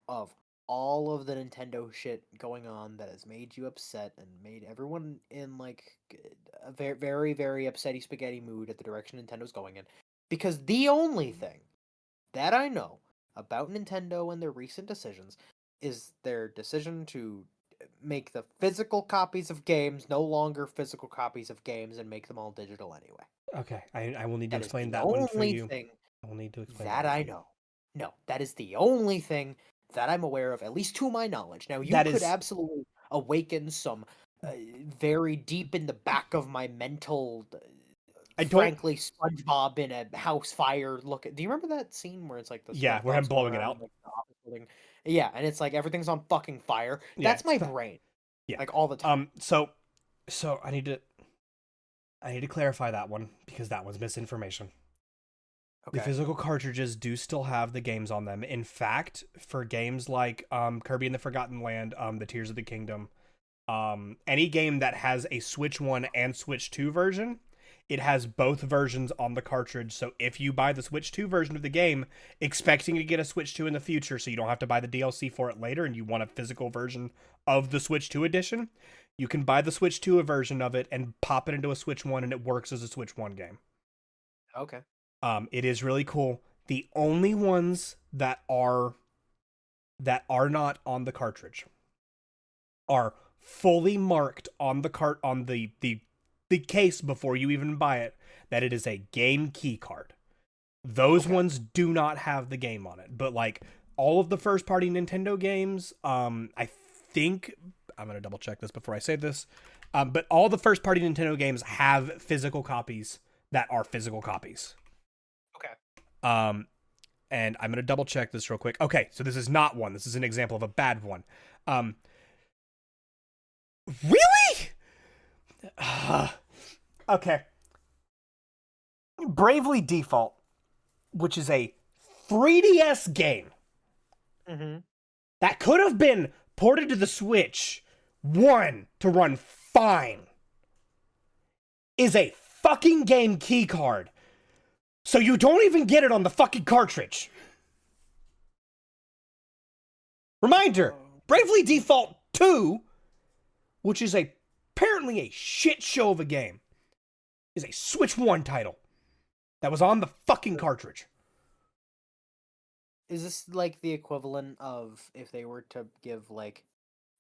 of all of the Nintendo shit going on that has made you upset and made everyone in like a very, very, very upsetty spaghetti mood at the direction Nintendo's going in. Because the only thing that I know about Nintendo and their recent decisions is their decision to make the physical copies of games no longer physical copies of games and make them all digital anyway. Okay, I will need to explain that one for you. I will need to explain that I know. No, that is the only thing that I'm aware of, at least to my knowledge. Now, you could absolutely awaken some very deep in the back of my mental, frankly, SpongeBob in a house fire look. Do you remember that scene where it's like the where I'm blowing it out? Like, yeah, and it's like everything's on fucking fire. That's my brain. Yeah, like all the time. So I need to clarify that one because that one's misinformation. Okay. The physical cartridges do still have the games on them. In fact, for games like Kirby and the Forgotten Land, the Tears of the Kingdom, any game that has a Switch 1 and Switch 2 version, it has both versions on the cartridge. So if you buy the Switch 2 version of the game, expecting to get a Switch 2 in the future so you don't have to buy the DLC for it later and you want a physical version of the Switch 2 edition, you can buy the Switch 2 version of it and pop it into a Switch 1 and it works as a Switch 1 game. Okay. It is really cool. The only ones that are not on the cartridge are fully marked on the case before you even buy it that it is a game key card. Those ones do not have the game on it, but like all of the first party Nintendo games, I think I'm going to double check this before I say this. But all the first party Nintendo games have physical copies that are physical copies. Okay. and I'm gonna double check this real quick. Okay, so this is not one. This is an example of a bad one. Really? Okay. Bravely Default, which is a 3DS game that could have been ported to the Switch, one, to run fine, is a fucking game key card. So you don't even get it on the fucking cartridge. Reminder, Bravely Default 2, which is apparently a shit show of a game, is a Switch 1 title that was on the fucking cartridge. Is this like the equivalent of if they were to give like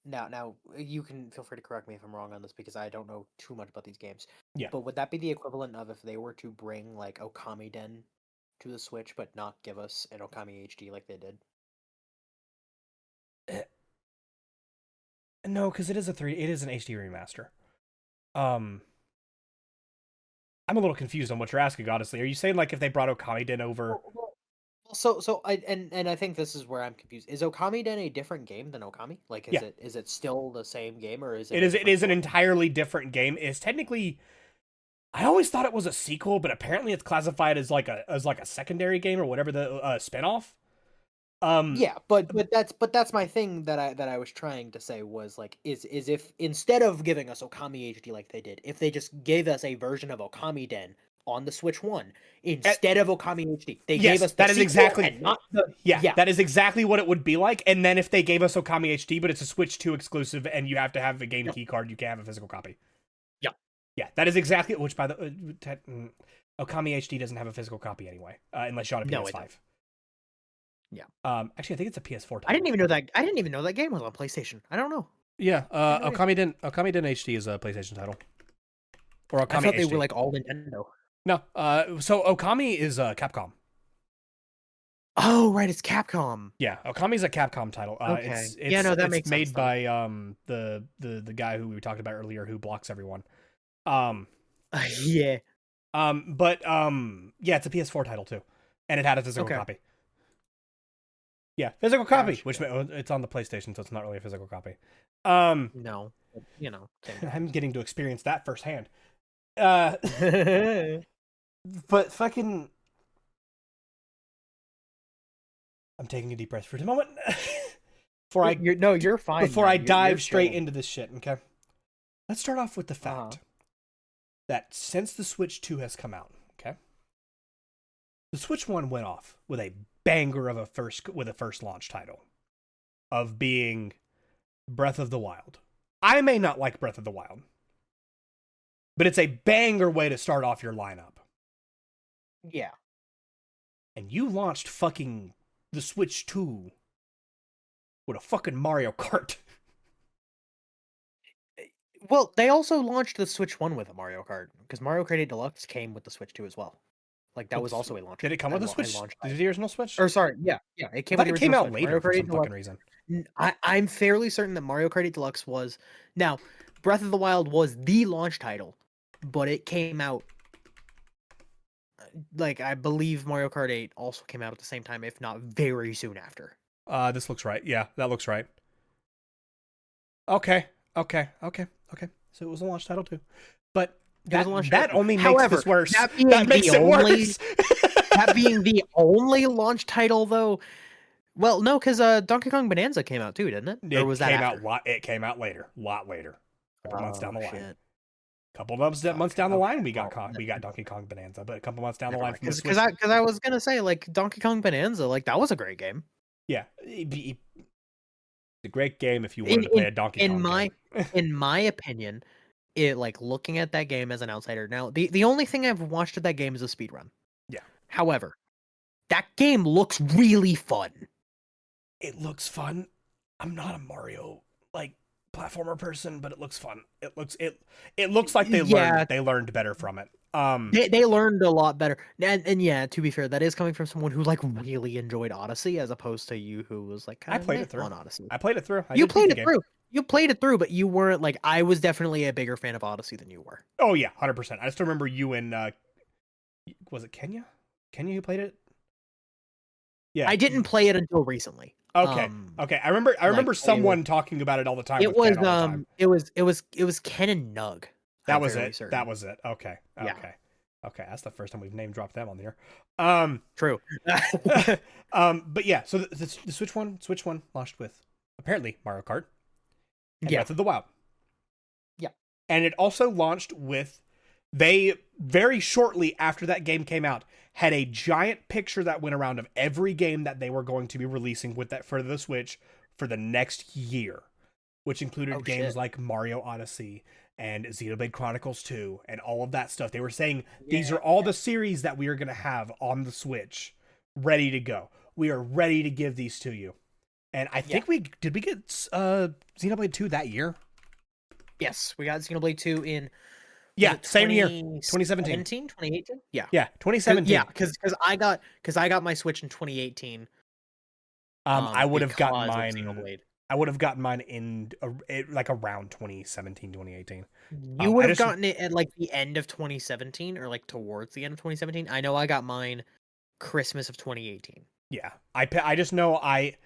now you can feel free to correct me if I'm wrong on this because I don't know too much about these games. Yeah. But would that be the equivalent of if they were to bring like Okami Den to the Switch but not give us an Okami HD like they did? No, because it is an HD remaster. I'm a little confused on what you're asking, honestly. Are you saying like if they brought Okami Den over? So I think this is where I'm confused. Is Okami Den a different game than Okami? Like is it still the same game or is it It is an entirely different game. It's technically, I always thought it was a sequel, but apparently it's classified as like a secondary game or whatever the spinoff. Yeah, but that's my thing that I was trying to say was like is if instead of giving us Okami HD like they did, if they just gave us a version of Okami Den on the Switch 1 instead of Okami HD, they gave us the that is exactly and not the that is exactly what it would be like. And then if they gave us Okami HD, but it's a Switch 2 exclusive, and you have to have a game key card, you can't have a physical copy. Yeah, that is exactly which by the Okami HD doesn't have a physical copy anyway, unless you're on a PS5. Yeah. Actually, I think it's a PS4 title. I didn't even know that game was on PlayStation. I don't know. Yeah, Okami Den HD is a PlayStation title. Or Okami I thought they HD. were like all Nintendo. No, so Okami is Capcom. Oh, right, it's Capcom. Yeah, Okami is a Capcom title. Okay. It's makes made sense, by the guy who we talked about earlier who blocks everyone. Yeah. But yeah, it's a PS4 title too, and it had a physical copy. Yeah, physical copy, which it's on the PlayStation, so it's not really a physical copy. No, I'm getting to experience that firsthand. But fucking, I'm taking a deep breath for a moment. You're fine. Before I dive straight into this shit, okay? Let's start off with the fact that since the Switch 2 has come out, okay, the Switch 1 went off with a banger of a first launch title of being Breath of the Wild. I may not like Breath of the Wild, but it's a banger way to start off your lineup. Yeah. And you launched fucking the Switch 2 with a fucking Mario Kart. Well, they also launched the Switch 1 with a Mario Kart, because Mario Kart 8 Deluxe came with the Switch 2 as well. Like, that was also a launch. Did it come with the Switch? The original Switch? Or, sorry, yeah. It came with the original Switch. It came out later for some fucking reason. I'm fairly certain that Mario Kart 8 Deluxe was... Now, Breath of the Wild was the launch title, but it came out... Like, I believe Mario Kart 8 also came out at the same time, if not very soon after. This looks right. Yeah, that looks right. Okay. So it was a launch title too. But that only makes this worse. That makes it worse. That being the only launch title, though... Well, no, because Donkey Kong Bonanza came out too, didn't it? Or was that after? It came out later. A lot later. A couple months down the line. Shit. Couple months down the line, we got Donkey Kong Bonanza, but a couple months down the line, because I was gonna say, like, Donkey Kong Bonanza, like, that was a great game. Yeah, it's a great game if you wanted to play a Donkey Kong game. In my opinion, it, like, looking at that game as an outsider now, the only thing I've watched of that game is a speedrun. Yeah. However, that game looks really fun. It looks fun. I'm not a Mario platformer person, but it looks fun. It looks like they learned better from it. They learned a lot better. And yeah, to be fair, that is coming from someone who, like, really enjoyed Odyssey, as opposed to you who was like, I played it through on Odyssey. I played it through. You played it through, but you weren't like, I was definitely a bigger fan of Odyssey than you were. Oh yeah, 100%. I just remember you and was it Kenya? Kenya who played it? Yeah. I didn't play it until recently. Okay. Okay. I Like remember someone talking about it all the time it with was Ken all the time. it was Ken and Nug. That I'm was fairly it. certain. That was it. Okay. Yeah. Okay. Okay. That's the first time we've name dropped them on the air. True. But yeah, so the Switch one launched with apparently Mario Kart and Yeah. Breath of the Wild. Yeah. And it also launched with, they very shortly after that game came out had a giant picture that went around of every game that they were going to be releasing with that for the Switch for the next year, which included games like Mario Odyssey and Xenoblade Chronicles 2 and all of that stuff. They were saying these are all the series that we are going to have on the Switch ready to go. We are ready to give these to you. And I think we get Xenoblade 2 that year? Yes, we got Xenoblade 2 in same year, 2017. 2018? Yeah. Yeah, 2017. Yeah, cuz I got my Switch in 2018. I would have gotten because of mine. Xenoblade. I would have gotten mine in like around 2017, 2018. You would have gotten it at like the end of 2017 or like towards the end of 2017. I know I got mine Christmas of 2018. Yeah, I just know I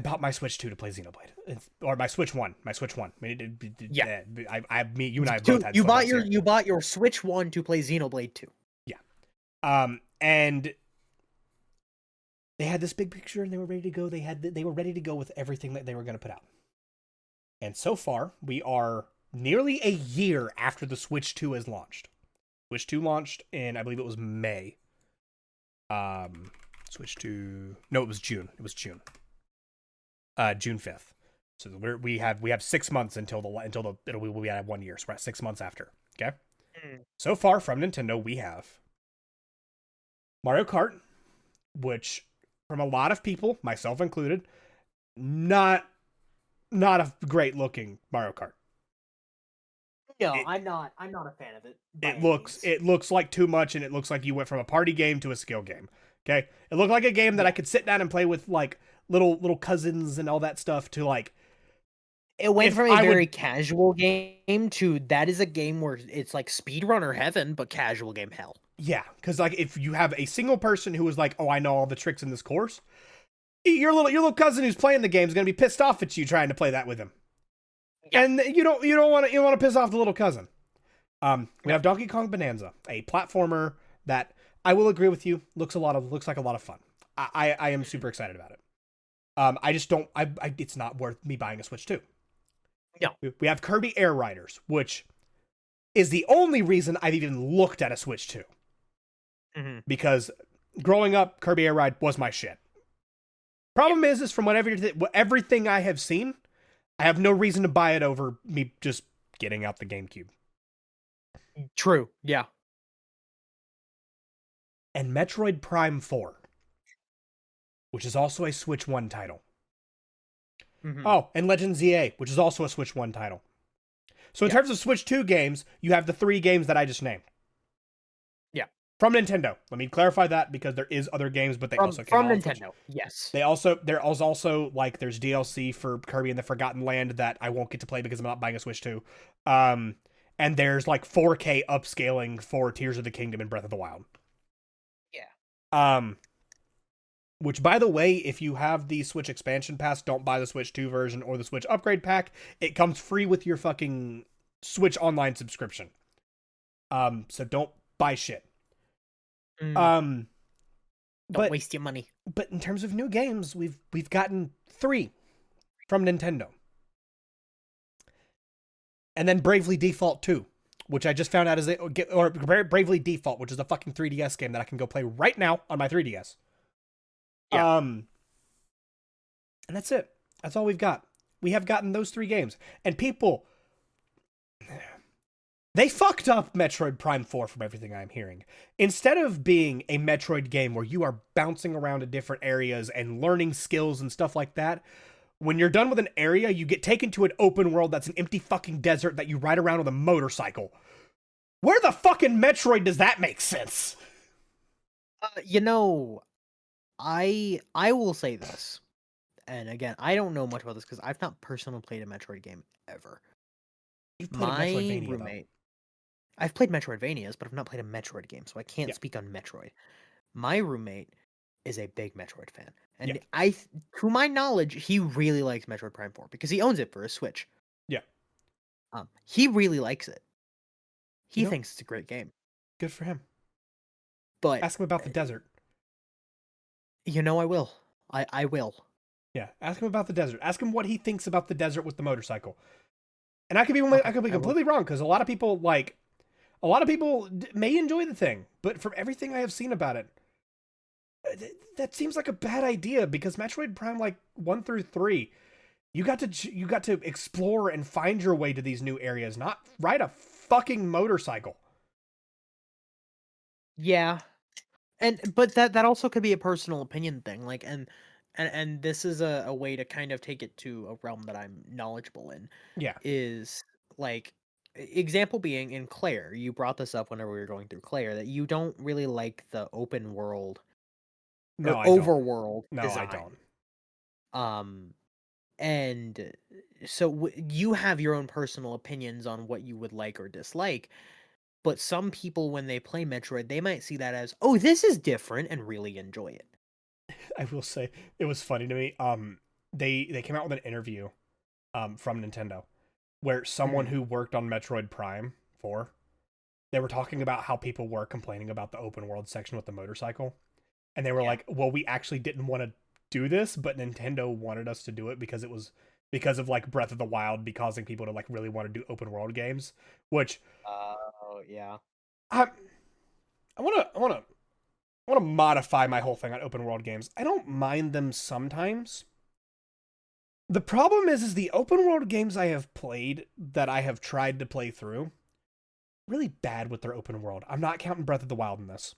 bought my Switch 2 to play Xenoblade, or my Switch 1. My Switch 1. I mean, Yeah. you and I both had. You bought your Switch 1 to play Xenoblade 2. Yeah. And they had this big picture and they were ready to go. They were ready to go with everything that they were going to put out. And so far, we are nearly a year after the Switch 2 has launched. Switch 2 launched in, I believe it was May. Switch 2. No, it was June. It was June. June 5th. So we have 6 months until we'll be at 1 year. So we're at 6 months after. Okay. So far from Nintendo, we have Mario Kart, which from a lot of people, myself included, not a great looking Mario Kart. No, I'm not a fan of it. It looks like too much, and it looks like you went from a party game to a skill game. Okay, it looked like a game that I could sit down and play with like little cousins and all that stuff. To like, it went from a very casual game to that is a game where it's like speedrunner heaven, but casual game hell. Yeah, because like if you have a single person who is like, oh, I know all the tricks in this course, your little cousin who's playing the game is gonna be pissed off at you trying to play that with him. Yeah. And you don't want to piss off the little cousin. We have Donkey Kong Bonanza, a platformer that I will agree with you looks like a lot of fun. I am super excited about it. I just don't. It's not worth me buying a Switch 2. No. We have Kirby Air Riders, which is the only reason I've even looked at a Switch 2. Mm-hmm. Because growing up, Kirby Air Ride was my shit. Problem is from everything I have seen, I have no reason to buy it over me just getting out the GameCube. True, yeah. And Metroid Prime 4, which is also a Switch 1 title. Mm-hmm. Oh, and Legend ZA, which is also a Switch 1 title. So in terms of Switch 2 games, you have the 3 games that I just named. Yeah. From Nintendo. Let me clarify that because there is other games, but they also came from Nintendo. Yes. There's also like there's DLC for Kirby and the Forgotten Land that I won't get to play because I'm not buying a Switch 2. And there's like 4K upscaling for Tears of the Kingdom and Breath of the Wild. Yeah. Which, by the way, if you have the Switch expansion pass, don't buy the Switch 2 version or the Switch upgrade pack. It comes free with your fucking Switch Online subscription. So don't buy shit. Don't waste your money. But in terms of new games, we've gotten 3 from Nintendo. And then Bravely Default 2, which I just found out or Bravely Default, which is a fucking 3DS game that I can go play right now on my 3DS. Yeah. And that's it. That's all we've got. We have gotten those 3 games. And people, they fucked up Metroid Prime 4 from everything I'm hearing. Instead of being a Metroid game where you are bouncing around to different areas and learning skills and stuff like that, when you're done with an area, you get taken to an open world that's an empty fucking desert that you ride around with a motorcycle. Where the fucking Metroid does that make sense? I will say this, and again, I don't know much about this because I've not personally played a Metroid game ever. You've played a Metroidvania, roommate, I've played Metroidvanias, but I've not played a Metroid game, so I can't speak on Metroid. My roommate is a big Metroid fan, Yeah. and to my knowledge, he really likes Metroid Prime 4 because he owns it for his Switch. Yeah. He really likes it. You He know, thinks it's a great game, good for him. but Ask him about the desert. I will. I will. Yeah, ask him about the desert. Ask him what he thinks about the desert with the motorcycle. And I could be Okay, I will. completely wrong because a lot of people may enjoy the thing, but from everything I have seen about it, that seems like a bad idea because Metroid Prime like 1 through 3, you got to explore and find your way to these new areas, not ride a fucking motorcycle. Yeah, but that also could be a personal opinion thing. Like, and this is a way to kind of take it to a realm that I'm knowledgeable in. Yeah. Is like example being in Claire. You brought this up whenever we were going through Claire that you don't really like the open world No, or I don't. overworld No, I design. don't. Um, and so you have your own personal opinions on what you would like or dislike. But some people, when they play Metroid, they might see that as, oh, this is different and really enjoy it. I will say it was funny to me. They came out with an interview from Nintendo where someone Mhm. who worked on Metroid Prime 4, they were talking about how people were complaining about the open world section with the motorcycle. And they were Yeah. like, "Well, we actually didn't want to do this, but Nintendo wanted us to do it because it was because of like Breath of the Wild be causing people to like really want to do open world games." Which Oh, yeah. I I want to I want to modify my whole thing on open world games. I don't mind them sometimes. The problem is the open world games I have played that I have tried to play through really bad with their open world. I'm not counting Breath of the Wild in this.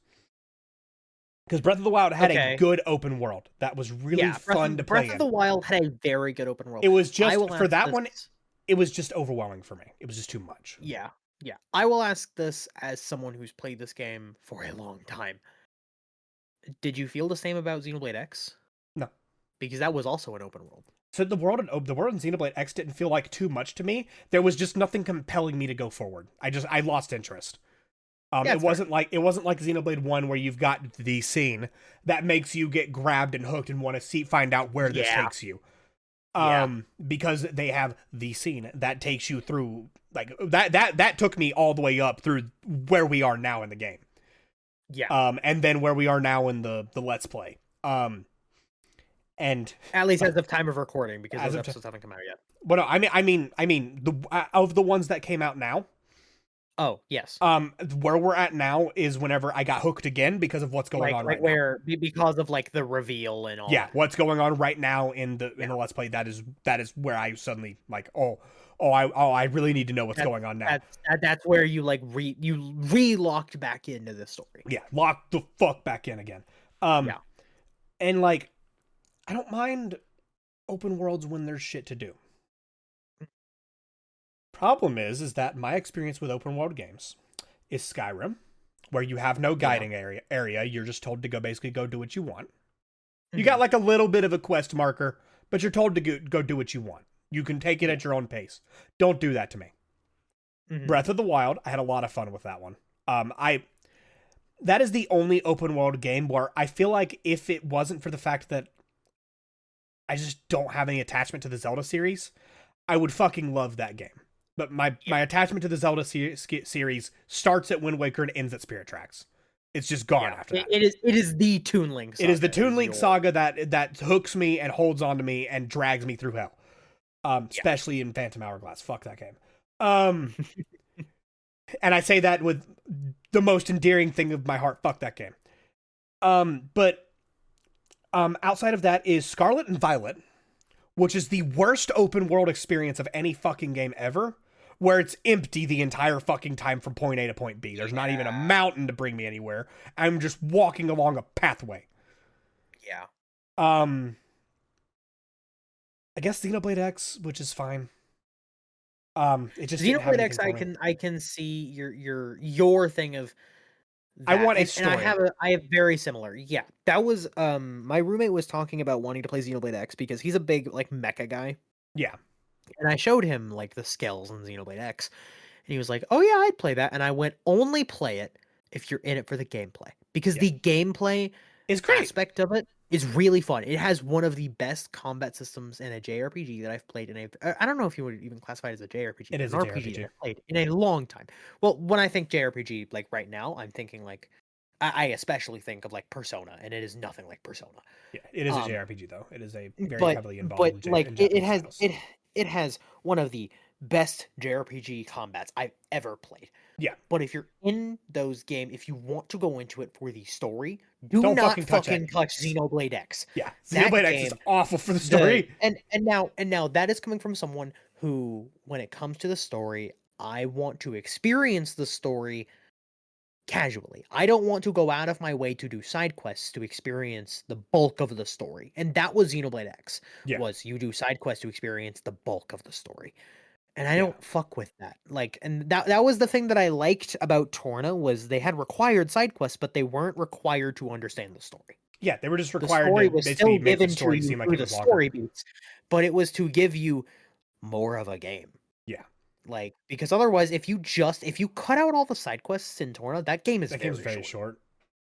Because Breath of the Wild had a Okay. good open world that was really Yeah, Breath fun to of play Breath of in. the Wild had a very good open world. It was I just will for ask that this. one, it was just overwhelming for me. It was just too much. Yeah, yeah. I will ask this as someone who's played this game for a long time. Did you feel the same about Xenoblade X? No. Because that was also an open world. So the world in Xenoblade X didn't feel like too much to me. There was just nothing compelling me to go forward. I lost interest. Yeah, It it's fair. wasn't like Xenoblade 1 where you've got the scene that makes you get grabbed and hooked and want to find out where this Yeah, takes you. yeah, Because they have the scene that takes you through like that took me all the way up through where we are now in the game. yeah. And then where we are now in the Let's Play. And At least like as of time of recording, because as those of episodes haven't come out yet. but no, I mean the of the ones that came out now, Oh, yes. where we're at now is whenever I got hooked again because of what's going on Like right now. where because of like the reveal and all Yeah, that. what's going on right now in the Yeah. Let's Play, that is where I suddenly like, I really need to know what's That's going on now. that's where you like you re-locked back into the story. Yeah, lock the fuck back in again. Um Yeah. and like I don't mind open worlds when there's shit to do. Problem is that my experience with open world games is Skyrim, where you have no Yeah. guiding area. You're just told to basically go do what you want. You Mhm. got like a little bit of a quest marker, but you're told to go do what you want. You can take it Yeah. at your own pace. Don't do that to me. Mhm. Breath of the Wild, I had a lot of fun with that one. That is the only open world game where I feel like if it wasn't for the fact that I just don't have any attachment to the Zelda series, I would fucking love that game. But my attachment to the Zelda series starts at Wind Waker and ends at Spirit Tracks. It's just gone after that. It is the Toon Link saga. It is the Toon Link saga that hooks me and holds on to me and drags me through hell. Especially in Phantom Hourglass. Fuck that game. And I say that with the most endearing thing of my heart. Fuck that game. But outside of that is Scarlet and Violet, which is the worst open world experience of any fucking game ever, where it's empty the entire fucking time from point A to point B. There's not even a mountain to bring me anywhere. I'm just walking along a pathway. Yeah. I guess Xenoblade X, which is fine. It just didn't have Xenoblade X, anything for me. I can see your thing of I that. want a And story. I have very similar. Yeah. That was my roommate was talking about wanting to play Xenoblade X because he's a big like mecha guy. Yeah. And I showed him like the skills in Xenoblade X. And he was like, "Oh yeah, I'd play that." And I went, "Only play it if you're in it for the gameplay." Because Yeah. the gameplay It's great. aspect of it is really fun. It has one of the best combat systems in a JRPG that I've played in I don't know if you would even classify it as a JRPG, It but is an a RPG that JRPG. I've played in a long time. Well, when I think JRPG, like right now, I'm thinking like I especially think of like Persona, and it is nothing like Persona. Yeah, it is a Um, JRPG though. It is a very but heavily involved but in, like in it Japanese has styles. it has one of the best JRPG combats I've ever played. Yeah. But if you're in those games, if you want to go into it for the story, do Don't not fucking touch fucking X. touch Xenoblade X. Yeah, That Xenoblade X is game, awful for the the story. and now that is coming from someone who, when it comes to the story, I want to experience the story casually. I don't want to go out of my way to do side quests to experience the bulk of the story. And that was Xenoblade X. Yeah, Was you do side quests to experience the bulk of the story. And I yeah. don't fuck with that. Like, and that was the thing that I liked about Torna was they had required side quests, but they weren't required to understand the story. Yeah, they were just The required story to was basically still make the given to story you seem like through it the was longer. story beats, but it was to give you more of a game. Yeah, Like, because otherwise, if you cut out all the side quests in Torna, that game is that game's very very short. short.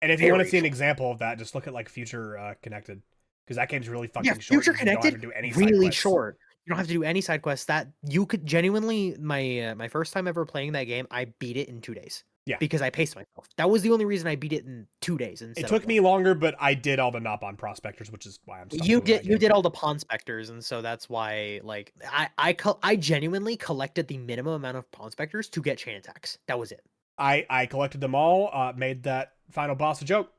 And if you want to Very see an short. example of that, just look at like Future Connected, because that game's really Yeah, fucking short Future because you don't have to Connected, do any side really quests. short. You don't have to do any side quests. That you could genuinely my first time ever playing that game, I beat it in 2 days. Yeah, Because I paced myself. That was the only reason I beat it in 2 days it instead of took one. me longer, but I did all the Nopon prospectors, which is why I'm stuck doing that game. You did all the pawn specters, and so that's why like I genuinely collected the minimum amount of pawn specters to get chain attacks. That was it. I collected them all, made that final boss a joke.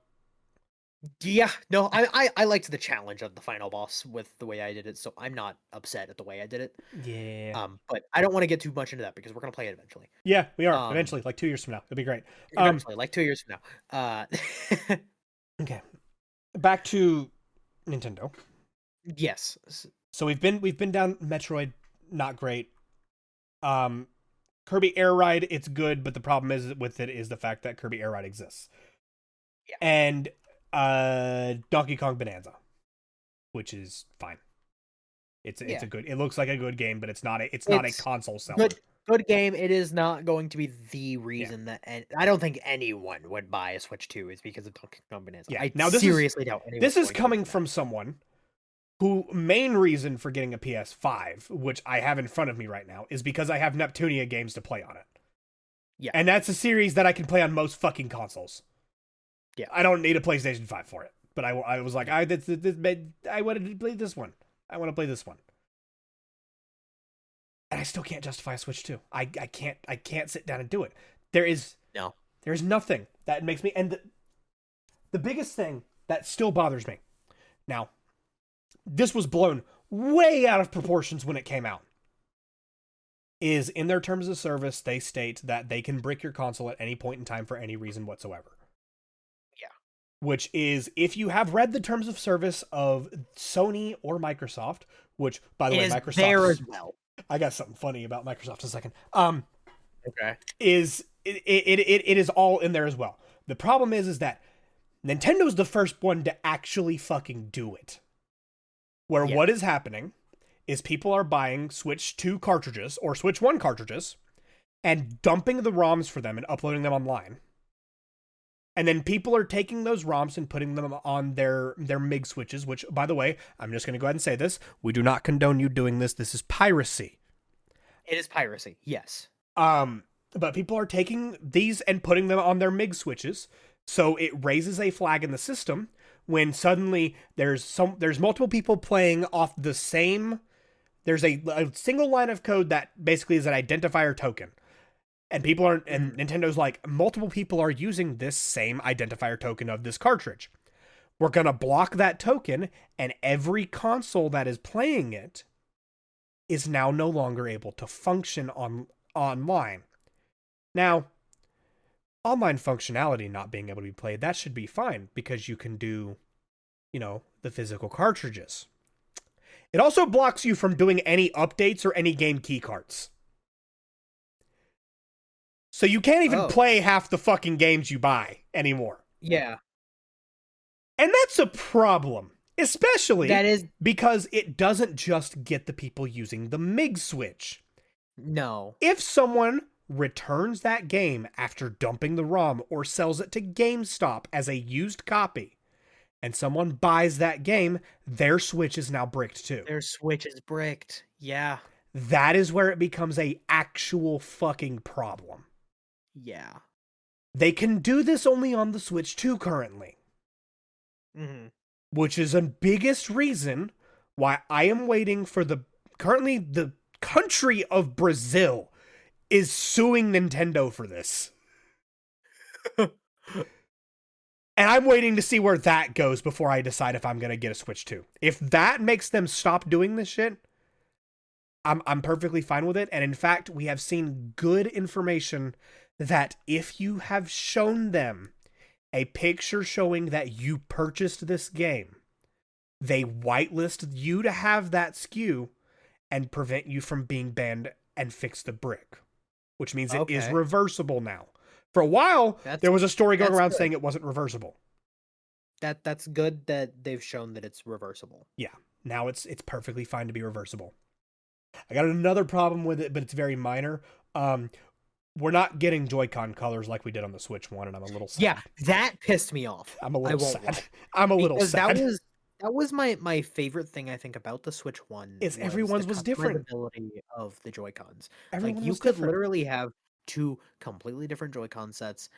Yeah, no, I liked the challenge of the final boss with the way I did it, so I'm not upset at the way I did it. Yeah. But I don't want to get too much into that because we're gonna play it eventually. Yeah, we are. Um, Eventually, like 2 years from now. It'll be great. eventually, like 2 years from now. Okay. Back to Nintendo. Yes. So we've been down Metroid, not great. Kirby Air Ride, it's good, but the problem is with it is the fact that Kirby Air Ride exists. Yeah. And Donkey Kong Bonanza, which is fine. It's a good. It looks like a good game, but it's not a console seller. Good game. It is not going to be the reason that, and I don't think anyone would buy a Switch 2 is because of Donkey Kong Bonanza. Yeah. I Now seriously doubt anyone. This is coming from someone who main reason for getting a PS5, which I have in front of me right now, is because I have Neptunia games to play on it. Yeah. And that's a series that I can play on most fucking consoles. Yeah. I don't need a PlayStation 5 for it. But I was like, I wanted to play this one. I want to play this one. And I still can't justify a Switch 2. I can't sit down and do it. There's nothing that makes me, and the biggest thing that still bothers me. Now, this was blown way out of proportions when it came out. Is in their terms of service, they state that they can brick your console at any point in time for any reason whatsoever. Yeah. Which is, if you have read the terms of service of Sony or Microsoft, which, by the way, Microsoft there as well. I got something funny about Microsoft in a second. Okay. Is it is all in there as well. The problem is that Nintendo's the first one to actually fucking do it. Where what is happening is people are buying Switch 2 cartridges or Switch 1 cartridges and dumping the ROMs for them and uploading them online. And then people are taking those ROMs and putting them on their MIG switches, which, by the way, I'm just going to go ahead and say this. We do not condone you doing this. This is piracy. It is piracy, yes. But people are taking these and putting them on their MIG switches, so it raises a flag in the system when suddenly there's multiple people playing off the same. There's a single line of code that basically is an identifier token. And people are, and Nintendo's like, multiple people are using this same identifier token of this cartridge. We're going to block that token, and every console that is playing it is now no longer able to function online. Now, online functionality not being able to be played, that should be fine, because you can do, the physical cartridges. It also blocks you from doing any updates or any game key cards. So you can't even play half the fucking games you buy anymore. Yeah. And that's a problem. Especially because it doesn't just get the people using the MIG switch. No. If someone returns that game after dumping the ROM or sells it to GameStop as a used copy, and someone buys that game, their Switch is now bricked too. Their Switch is bricked. Yeah. That is where it becomes a actual fucking problem. Yeah. They can do this only on the Switch 2 currently. Mm-hmm. Which is the biggest reason why I am waiting for currently the country of Brazil is suing Nintendo for this. And I'm waiting to see where that goes before I decide if I'm going to get a Switch 2. If that makes them stop doing this shit, I'm perfectly fine with it. And in fact, we have seen good information that if you have shown them a picture showing that you purchased this game, they whitelist you to have that SKU and prevent you from being banned and fix the brick, which means it is reversible now. For a while, there was a story going around saying it wasn't reversible. That's good that they've shown that it's reversible. Yeah, now it's perfectly fine to be reversible. I got another problem with it, but it's very minor. We're not getting Joy-Con colors like we did on the Switch 1, and I'm a little sad. Yeah, that pissed me off. I'm a little sad. I'm a little sad. That was my favorite thing I think about the Switch 1. Is everyone's was different. Customizability of the Joy-Cons. Everyone you could literally have 2 completely different Joy-Con sets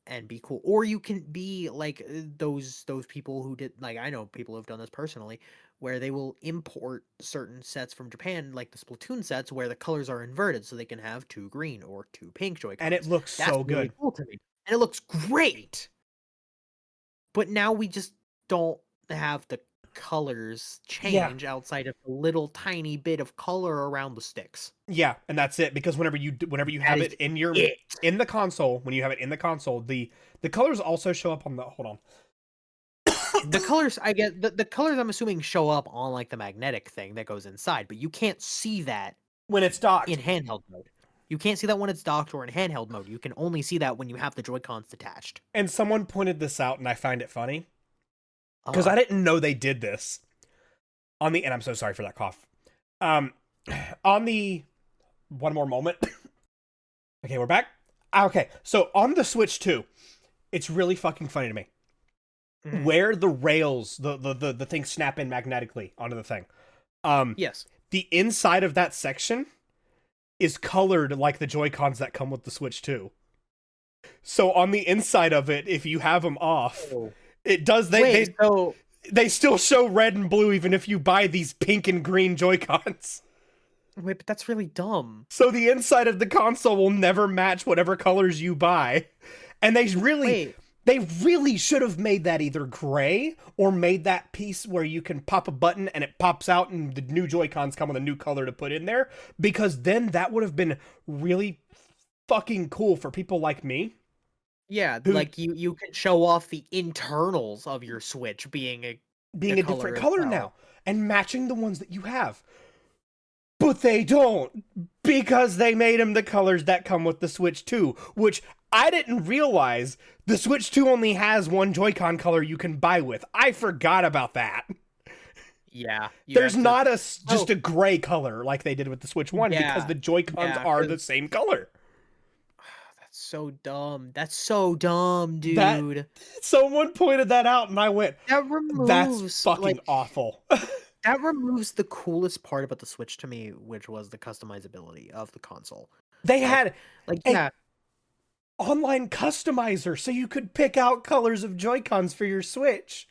and be cool. Or you can be like those people who did, like, I know people who've done this personally, where they will import certain sets from Japan, like the Splatoon sets, where the colors are inverted, so they can have 2 green or 2 pink Joy-Cons. And it looks so good. Really cool to me. And it looks great. But now we just don't have the colors change outside of a little tiny bit of color around the sticks. Yeah, and that's it, because whenever you have it in in the console, when you have it in the console, the colors also show up on the the colors, I get the colors, I'm assuming, show up on like the magnetic thing that goes inside, but you can't see that when it's docked in handheld mode. You can't see that when it's docked or in handheld mode. You can only see that when you have the Joy-Cons detached. And someone pointed this out, and I find it funny. Because I didn't know they did this. And I'm so sorry for that cough. On the... One more moment. Okay, we're back. Okay, so on the Switch 2, it's really fucking funny to me. Mm-hmm. Where the rails, the things snap in magnetically onto the thing. Yes. The inside of that section is colored like the Joy-Cons that come with the Switch 2. So on the inside of it, if you have them off... It does. They still show red and blue even if you buy these pink and green Joy-Cons. Wait, but that's really dumb. So the inside of the console will never match whatever colors you buy, and they really should have made that either gray or made that piece where you can pop a button and it pops out and the new Joy-Cons come with a new color to put in there, because then that would have been really fucking cool for people like me. Yeah, like you can show off the internals of your Switch being a different color now and matching the ones that you have. But they don't, because they made them the colors that come with the Switch 2, which I didn't realize the Switch 2 only has one Joy-Con color you can buy with. I forgot about that. Yeah. There's not just a gray color like they did with the Switch 1 because the Joy-Cons are the same color. So dumb. That's so dumb, dude. Someone pointed that out and I went, that's fucking awful. That removes the coolest part about the Switch to me, which was the customizability of the console. They had online customizer so you could pick out colors of Joy-Cons for your Switch.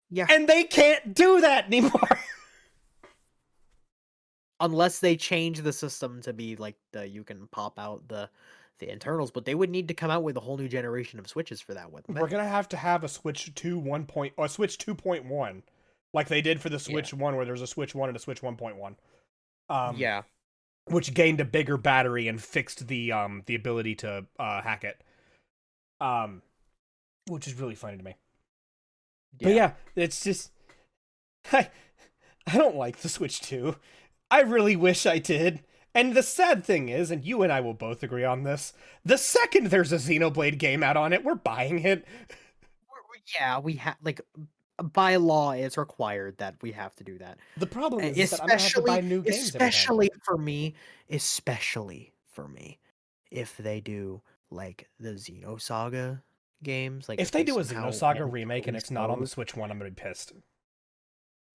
Yeah. And they can't do that anymore. Unless they change the system to be like you can pop out the internals, but they would need to come out with a whole new generation of Switches for that, wouldn't they? We're gonna have to have a Switch 2 or Switch 2.1, like they did for the Switch 1, where there's a Switch 1 and a Switch 1.1. Which gained a bigger battery and fixed the ability to hack it. Which is really funny to me. But yeah, it's just I don't like the Switch 2. I really wish I did. And the sad thing is, and you and I will both agree on this, the second there's a Xenoblade game out on it, we're buying it. Yeah, we have, like, by law, it's required that we have to do that. The problem is that I'm gonna have to buy new games especially for me, if they do, like, the Xenosaga games. Like If they do a somehow Xenosaga manage to remake and release it's not on the those. Switch One, I'm gonna be pissed.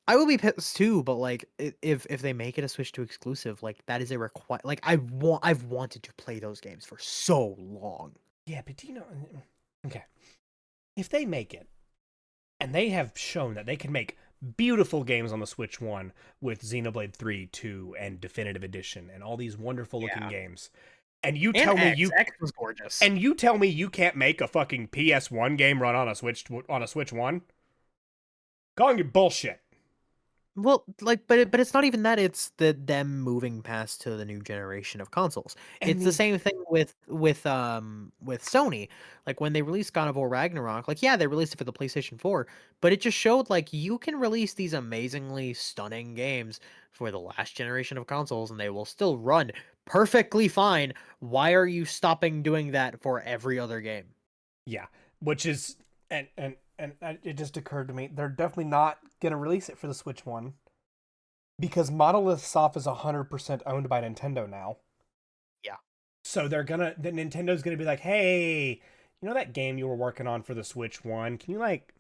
I will be pissed too, but like if they make it a Switch 2 exclusive, like that is a require. Like I've wanted to play those games for so long. Yeah, but do you know? Okay, if they make it, and they have shown that they can make beautiful games on the Switch One with Xenoblade 3, 2, and Definitive Edition, and all these wonderful looking Yeah, games, and you and tell me X was gorgeous. you can't make a fucking PS1 game run on a Switch One? Calling you bullshit. Well, like, but it's not even that. It's them moving past to the new generation of consoles. And It's the the same thing with Sony. Like when they released God of War Ragnarok, like yeah, they released it for the PlayStation 4, but it just showed like you can release these amazingly stunning games for the last generation of consoles, and they will still run perfectly fine. Why are you stopping doing that for every other game? Yeah, which is and it just occurred to me they're definitely not gonna release it for the Switch One because Monolith Soft is 100% owned by Nintendo now. Yeah. So the Nintendo's gonna be like, hey, you know that game you were working on for the Switch One? Can you like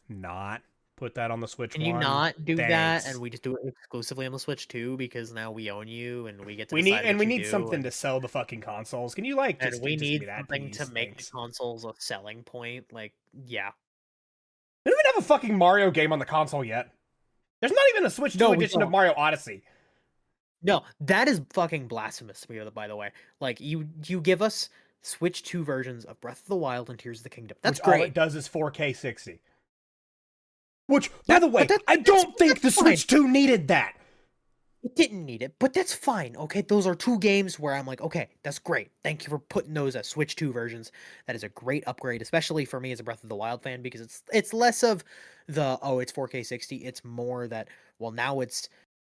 not put that on the Switch Can you One? not do that and Thanks. we just do it exclusively on the Switch too because now we own you and we get to We need decide and what we you need do something to sell the fucking consoles. Can you like and we just give need me that, something to please? make the Thanks. consoles a selling point. Like, yeah. We don't even have a fucking Mario game on the console yet. There's not even a Switch 2 No, we edition of don't. Mario Odyssey. No, that is fucking blasphemous to me, by the way. Like you give us Switch 2 versions of Breath of the Wild and Tears of the Kingdom. That's Which all it great. does is 4K 60. Which, by Yeah, the but way, I that's don't think the fine. Switch 2 needed that. It didn't need it, but that's fine. Okay, those are two games where I'm like, okay, that's great. Thank you for putting those as Switch 2 versions. That is a great upgrade, especially for me as a Breath of the Wild fan, because it's less of the oh, it's 4K 60. It's more that well, now it's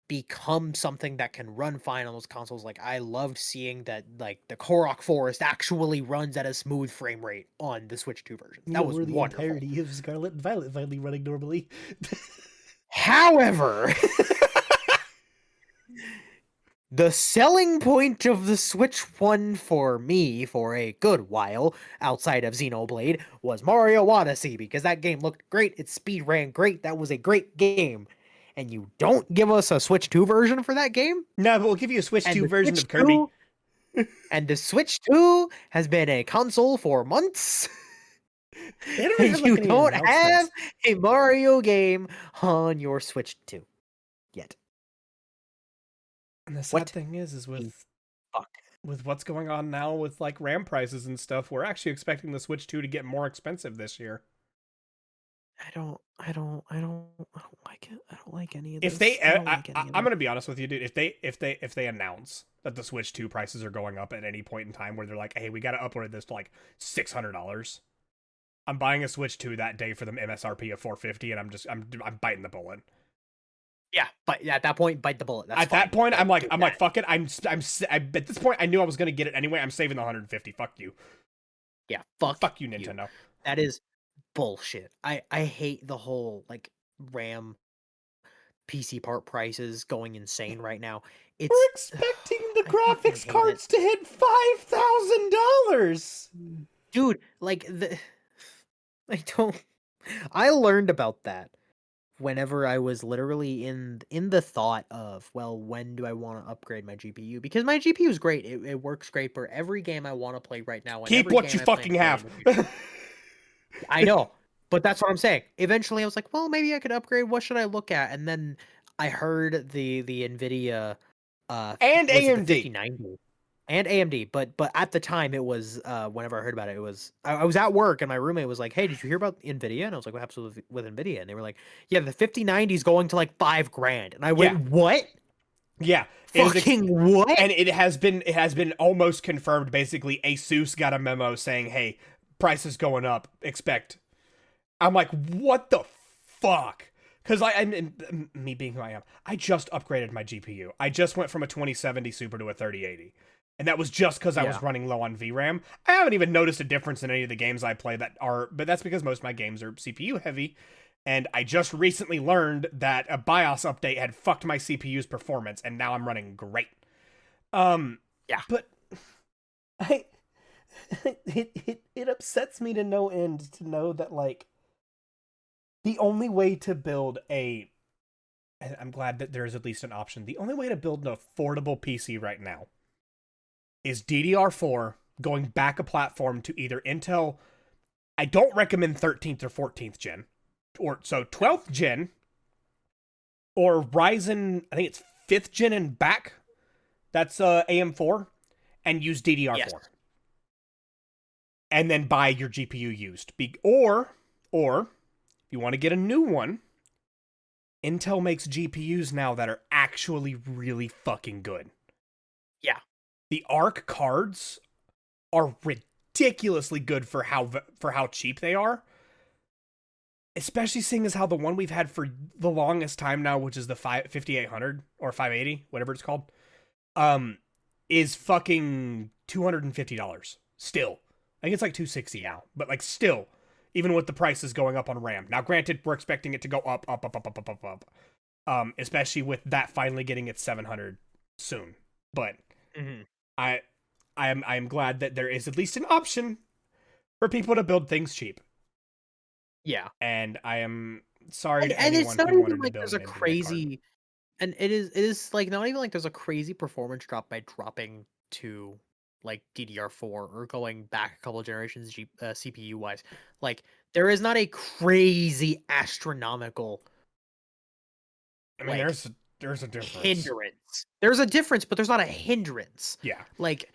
become something that can run fine on those consoles. Like I loved seeing that like the Korok Forest actually runs at a smooth frame rate on the Switch 2 versions. You know, That was we're the wonderful. entirety of Scarlet and Violet finally running normally. However, the selling point of the Switch One for me for a good while, outside of Xenoblade, was Mario Odyssey because that game looked great, its speed ran great, that was a great game. And you don't give us a Switch 2 version for that game? No, but we'll give you a Switch And 2 the version Switch of Kirby. 2 and the Switch 2 has been a console for months. They don't And have like you any don't have announcements. a Mario game on your Switch 2 yet. And the sad What thing is the with fuck? what's going on now with like RAM prices and stuff, we're actually expecting the Switch 2 to get more expensive this year. I don't like it. I don't like any of If this. they, I don't like any of I'm this. gonna be honest with you, dude. If they announce that the Switch 2 prices are going up at any point in time, where they're like, hey, we got to upload this to like $600, I'm buying a Switch 2 that day for the MSRP of 450, and I'm biting the bullet. Yeah, but at that point, bite the bullet. That's At fine. that point, I'm like, fuck it. At this point, I knew I was gonna get it anyway. I'm saving the 150. Fuck you. yeah, fuck Fuck you, Nintendo. That is bullshit. I hate the whole like RAM PC part prices going insane right now. We're It's expecting the I fucking graphics hate it. cards to hit $5,000. Dude, like I don't I learned about that whenever I was literally in the thought of, well, when do I want to upgrade my GPU? Because my GPU is great. It works great for every game I want to play right now and Keep every what game you I plan fucking to play in have. the future. I know, but that's what I'm saying. Eventually, I was like, well, maybe I could upgrade. What should I look at? And then I heard the Nvidia, And was it the AMD. 5090 and AMD? But at the time, it was whenever I heard about it, it was I was at work and my roommate was like, hey, did you hear about Nvidia? And I was like, what happens with Nvidia? And they were like, yeah, the 5090 is going to like $5,000. And I Yeah. went, what? Yeah. Fucking what? And it has been almost confirmed. Basically, Asus got a memo saying, "Hey, price is going up. Expect." I'm like, what the fuck? Because me being who I am, I just upgraded my GPU. I just went from a 2070 Super to a 3080, and that was just because I Yeah. was running low on VRAM. I haven't even noticed a difference in any of the games I play but that's because most of my games are CPU heavy. And I just recently learned that a BIOS update had fucked my CPU's performance, and now I'm running great. Yeah. But I it upsets me to no end to know that like the only way to build a, and I'm glad that there is at least an option. The only way to build an affordable PC right now is DDR4 going back a platform to either Intel. I don't recommend 13th or 14th gen, or so 12th gen, or Ryzen. I think it's 5th gen and back. That's AM4, and use DDR4. Yes. And then buy your GPU used. Or if you want to get a new one, Intel makes GPUs now that are actually really fucking good. Yeah. The Arc cards are ridiculously good for how cheap they are. Especially seeing as how the one we've had for the longest time now, which is the 5800 or 580, whatever it's called, is fucking $250 still. I think it's like $260 now, but like still, even with the prices going up on RAM. Now, granted, we're expecting it to go up. Especially with that finally getting its 700 soon. But I am glad that there is at least an option for people to build things cheap. Yeah, and I am sorry to and anyone it's not who even wanted like to build there's a an NVIDIA crazy, and it is like not even like there's a crazy performance drop by dropping to like DDR4 or going back a couple of generations CPU wise. Like there is not a crazy astronomical. I mean, Like, there's a difference. Hindrance. There's a difference, but there's not a hindrance. Yeah. Like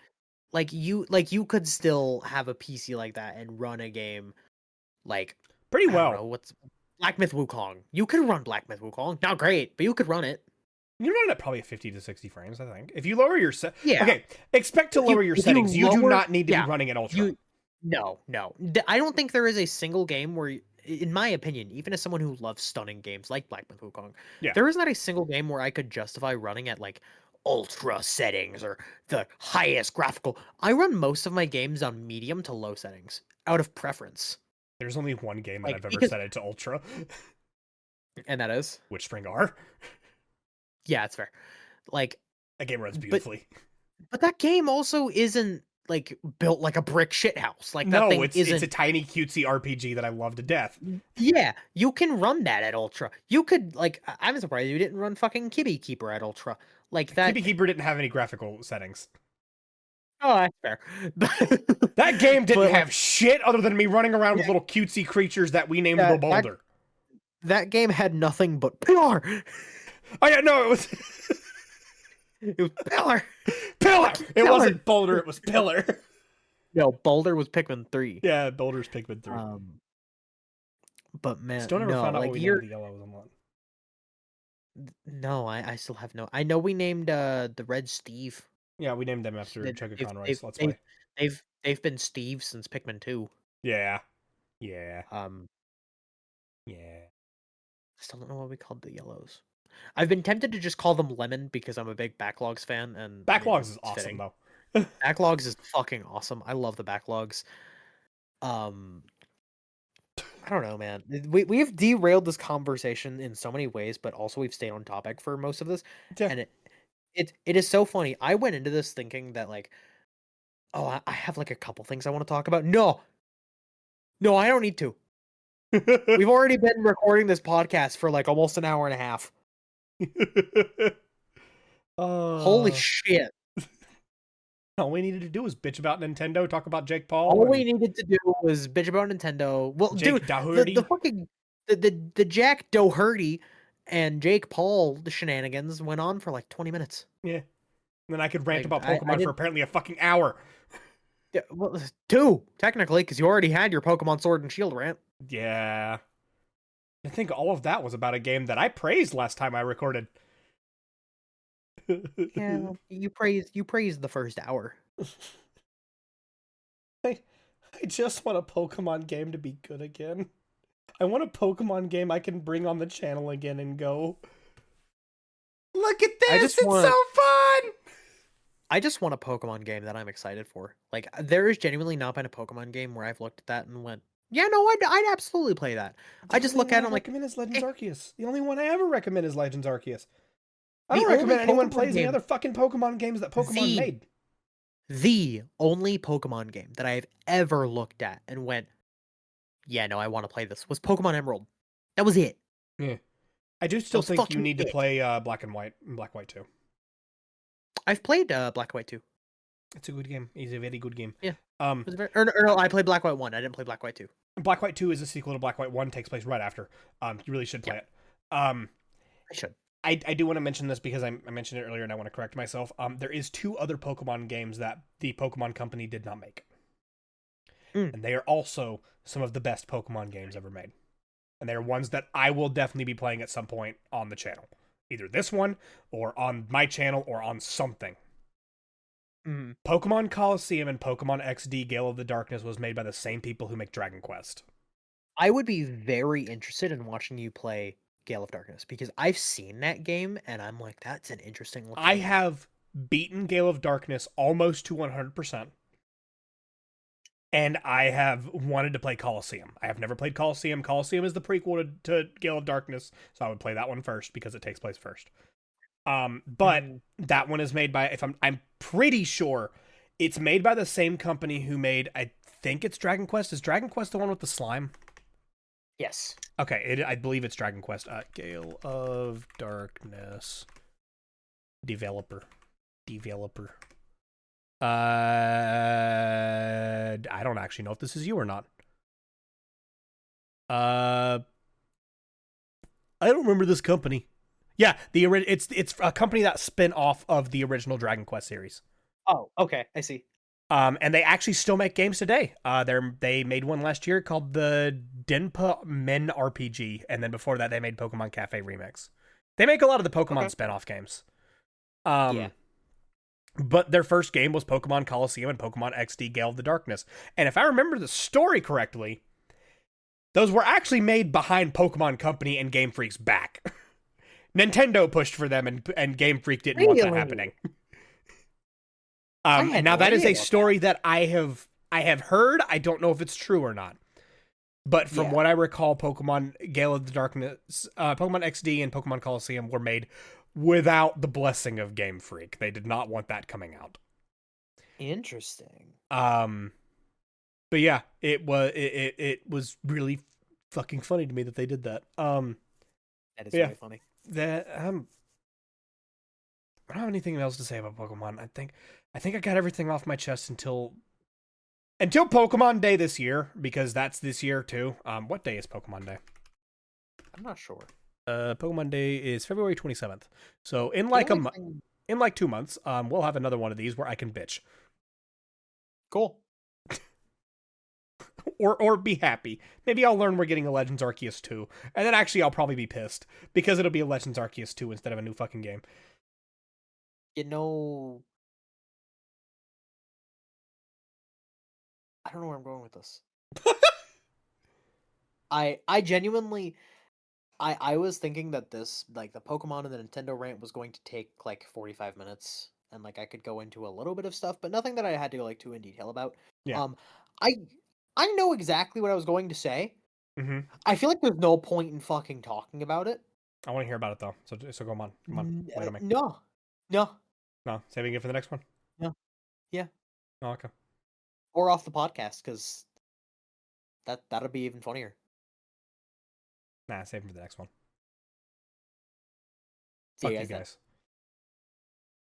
you could still have a PC like that and run a game like Pretty I don't well. know, what's Black Myth Wukong. You could run Black Myth Wukong. Not great, but you could run it. You run it at probably 50 to 60 frames, I think. If you lower your Yeah. Okay, expect to lower your settings. You do not need to be running at ultra. No. I don't think there is a single game where, in my opinion, even as someone who loves stunning games like Black Myth Wukong, there is not a single game where I could justify running at like ultra settings or the highest graphical. I run most of my games on medium to low settings out of preference. There's only one game that I've ever set it to ultra. And that is? Witchspring R. Yeah, it's fair. Like, that game runs beautifully. But that game also isn't like built like a brick shithouse. Like that thing isn't. It's a tiny cutesy RPG that I love to death. Yeah, you can run that at ultra. You could like. I'm surprised you didn't run fucking Kibby Keeper at ultra. Like that. Kibby Keeper didn't have any graphical settings. Oh, that's fair. That game didn't have shit other than me running around with little cutesy creatures that we named the Boulder. That game had nothing but pillar. Oh yeah, no, it was. It was Pillar. Pillar. It wasn't Boulder. It was Pillar. No, Boulder was Pikmin 3. Yeah, Boulder's Pikmin 3. But man, still never found out like what we named the yellow one. No, I still have no. I know we named the Red Steve. Yeah, we named them after Chugga Conroy's Let's Play. They've been Steve since Pikmin 2. Yeah. Yeah. Yeah. I still don't know what we called the yellows. I've been tempted to just call them Lemon because I'm a big Backlogs fan, and Backlogs is awesome fitting. though. Backlogs is fucking awesome. I love the Backlogs. I don't know, man. We have derailed this conversation in so many ways, but also we've stayed on topic for most of this. Yeah. And it is so funny. I went into this thinking that like, oh, I have like a couple things I want to talk about. No, I don't need to. We've already been recording this podcast for like almost an hour and a half. Holy shit. All we needed to do was bitch about Nintendo, talk about Jake Paul. All we needed to do was bitch about Nintendo. Well, Jake dude, Doherty. the fucking the Jack Doherty and Jake Paul shenanigans went on for like 20 minutes. Yeah. And then I could rant about Pokemon for apparently a fucking hour. Yeah, well, 2 technically, because you already had your Pokemon Sword and Shield rant. Yeah. I think all of that was about a game that I praised last time I recorded. Yeah, you praised the first hour. I just want a Pokemon game to be good again. I want a Pokemon game I can bring on the channel again and go, look at this, it's so fun! I just want a Pokemon game that I'm excited for. Like, there has genuinely not been a Pokemon game where I've looked at that and went, yeah, no, I'd absolutely play that. I just look at it and like, recommend is Legends Arceus. The only one I ever recommend is Legends Arceus. I don't recommend anyone plays any other fucking Pokemon games that Pokemon made. The only Pokemon game that I have ever looked at and went, yeah, no, I want to play this was Pokemon Emerald. That was it. Yeah. I do That still was think you fucking need to it. play Black and White and Black White 2. I've played Black and White 2. It's a good game. It's a very good game. Yeah. Um, No, I played Black White 1. I didn't play Black White 2. Black White 2 is a sequel to Black White 1, takes place right after. You really should play Yeah, it. Um, I should. I do want to mention this because I mentioned it earlier and I want to correct myself. There is 2 other Pokemon games that the Pokemon Company did not make. Mm. And they are also some of the best Pokemon games ever made. And they are ones that I will definitely be playing at some point on the channel. Either this one, or on my channel, or on something. Mm. Pokemon Coliseum and Pokemon XD Gale of the Darkness was made by the same people who make Dragon Quest. I would be very interested in watching you play Gale of Darkness because I've seen that game and I'm like, that's an interesting looking I game. have beaten Gale of Darkness almost to 100%. And I have wanted to play Coliseum. I have never played Coliseum. Coliseum is the prequel to Gale of Darkness, so I would play that one first because it takes place first. But that one is made by, I'm pretty sure it's made by the same company who made, I think it's Dragon Quest. Is Dragon Quest the one with the slime? Yes. Okay, I believe it's Dragon Quest. Gale of Darkness developer. I don't actually know if this is you or not. I don't remember this company. Yeah, it's a company that spin off of the original Dragon Quest series. Oh, okay, I see. And they actually still make games today. They made one last year called the Denpa Men RPG, and then before that they made Pokemon Cafe Remix. They make a lot of the Pokemon spin-off games. Yeah. But their first game was Pokemon Coliseum and Pokemon XD Gale of the Darkness. And if I remember the story correctly, those were actually made behind Pokemon Company and Game Freak's back. Nintendo pushed for them and Game Freak didn't want that happening. Now that is a story that I have heard. I don't know if it's true or not. But from what I recall, Pokemon Gale of the Darkness, Pokemon XD and Pokemon Coliseum were made without the blessing of Game Freak. They did not want that coming out. Interesting. But yeah, it was really fucking funny to me that they did that. That is very funny. That I don't have anything else to say about Pokemon. I think I got everything off my chest until Pokemon Day this year, because that's this year too. What day is Pokemon Day? I'm not sure. Pokemon Day is February 27th. So in like in like 2 months, we'll have another one of these where I can bitch. Cool. or be happy. Maybe I'll learn we're getting a Legends Arceus 2, and then actually I'll probably be pissed because it'll be a Legends Arceus 2 instead of a new fucking game. You know, I don't know where I'm going with this. I genuinely I was thinking that this, like, the Pokemon and the Nintendo rant was going to take like 45 minutes and like I could go into a little bit of stuff, but nothing that I had to go like too in detail about. Yeah. I know exactly what I was going to say. Mm-hmm. I feel like there's no point in fucking talking about it. I want to hear about it though. So come on, wait on me. No. No, saving it for the next one. No. Yeah. Oh, okay. Or off the podcast, because that'll be even funnier. Nah, save it for the next one. See Fuck you you guys. guys.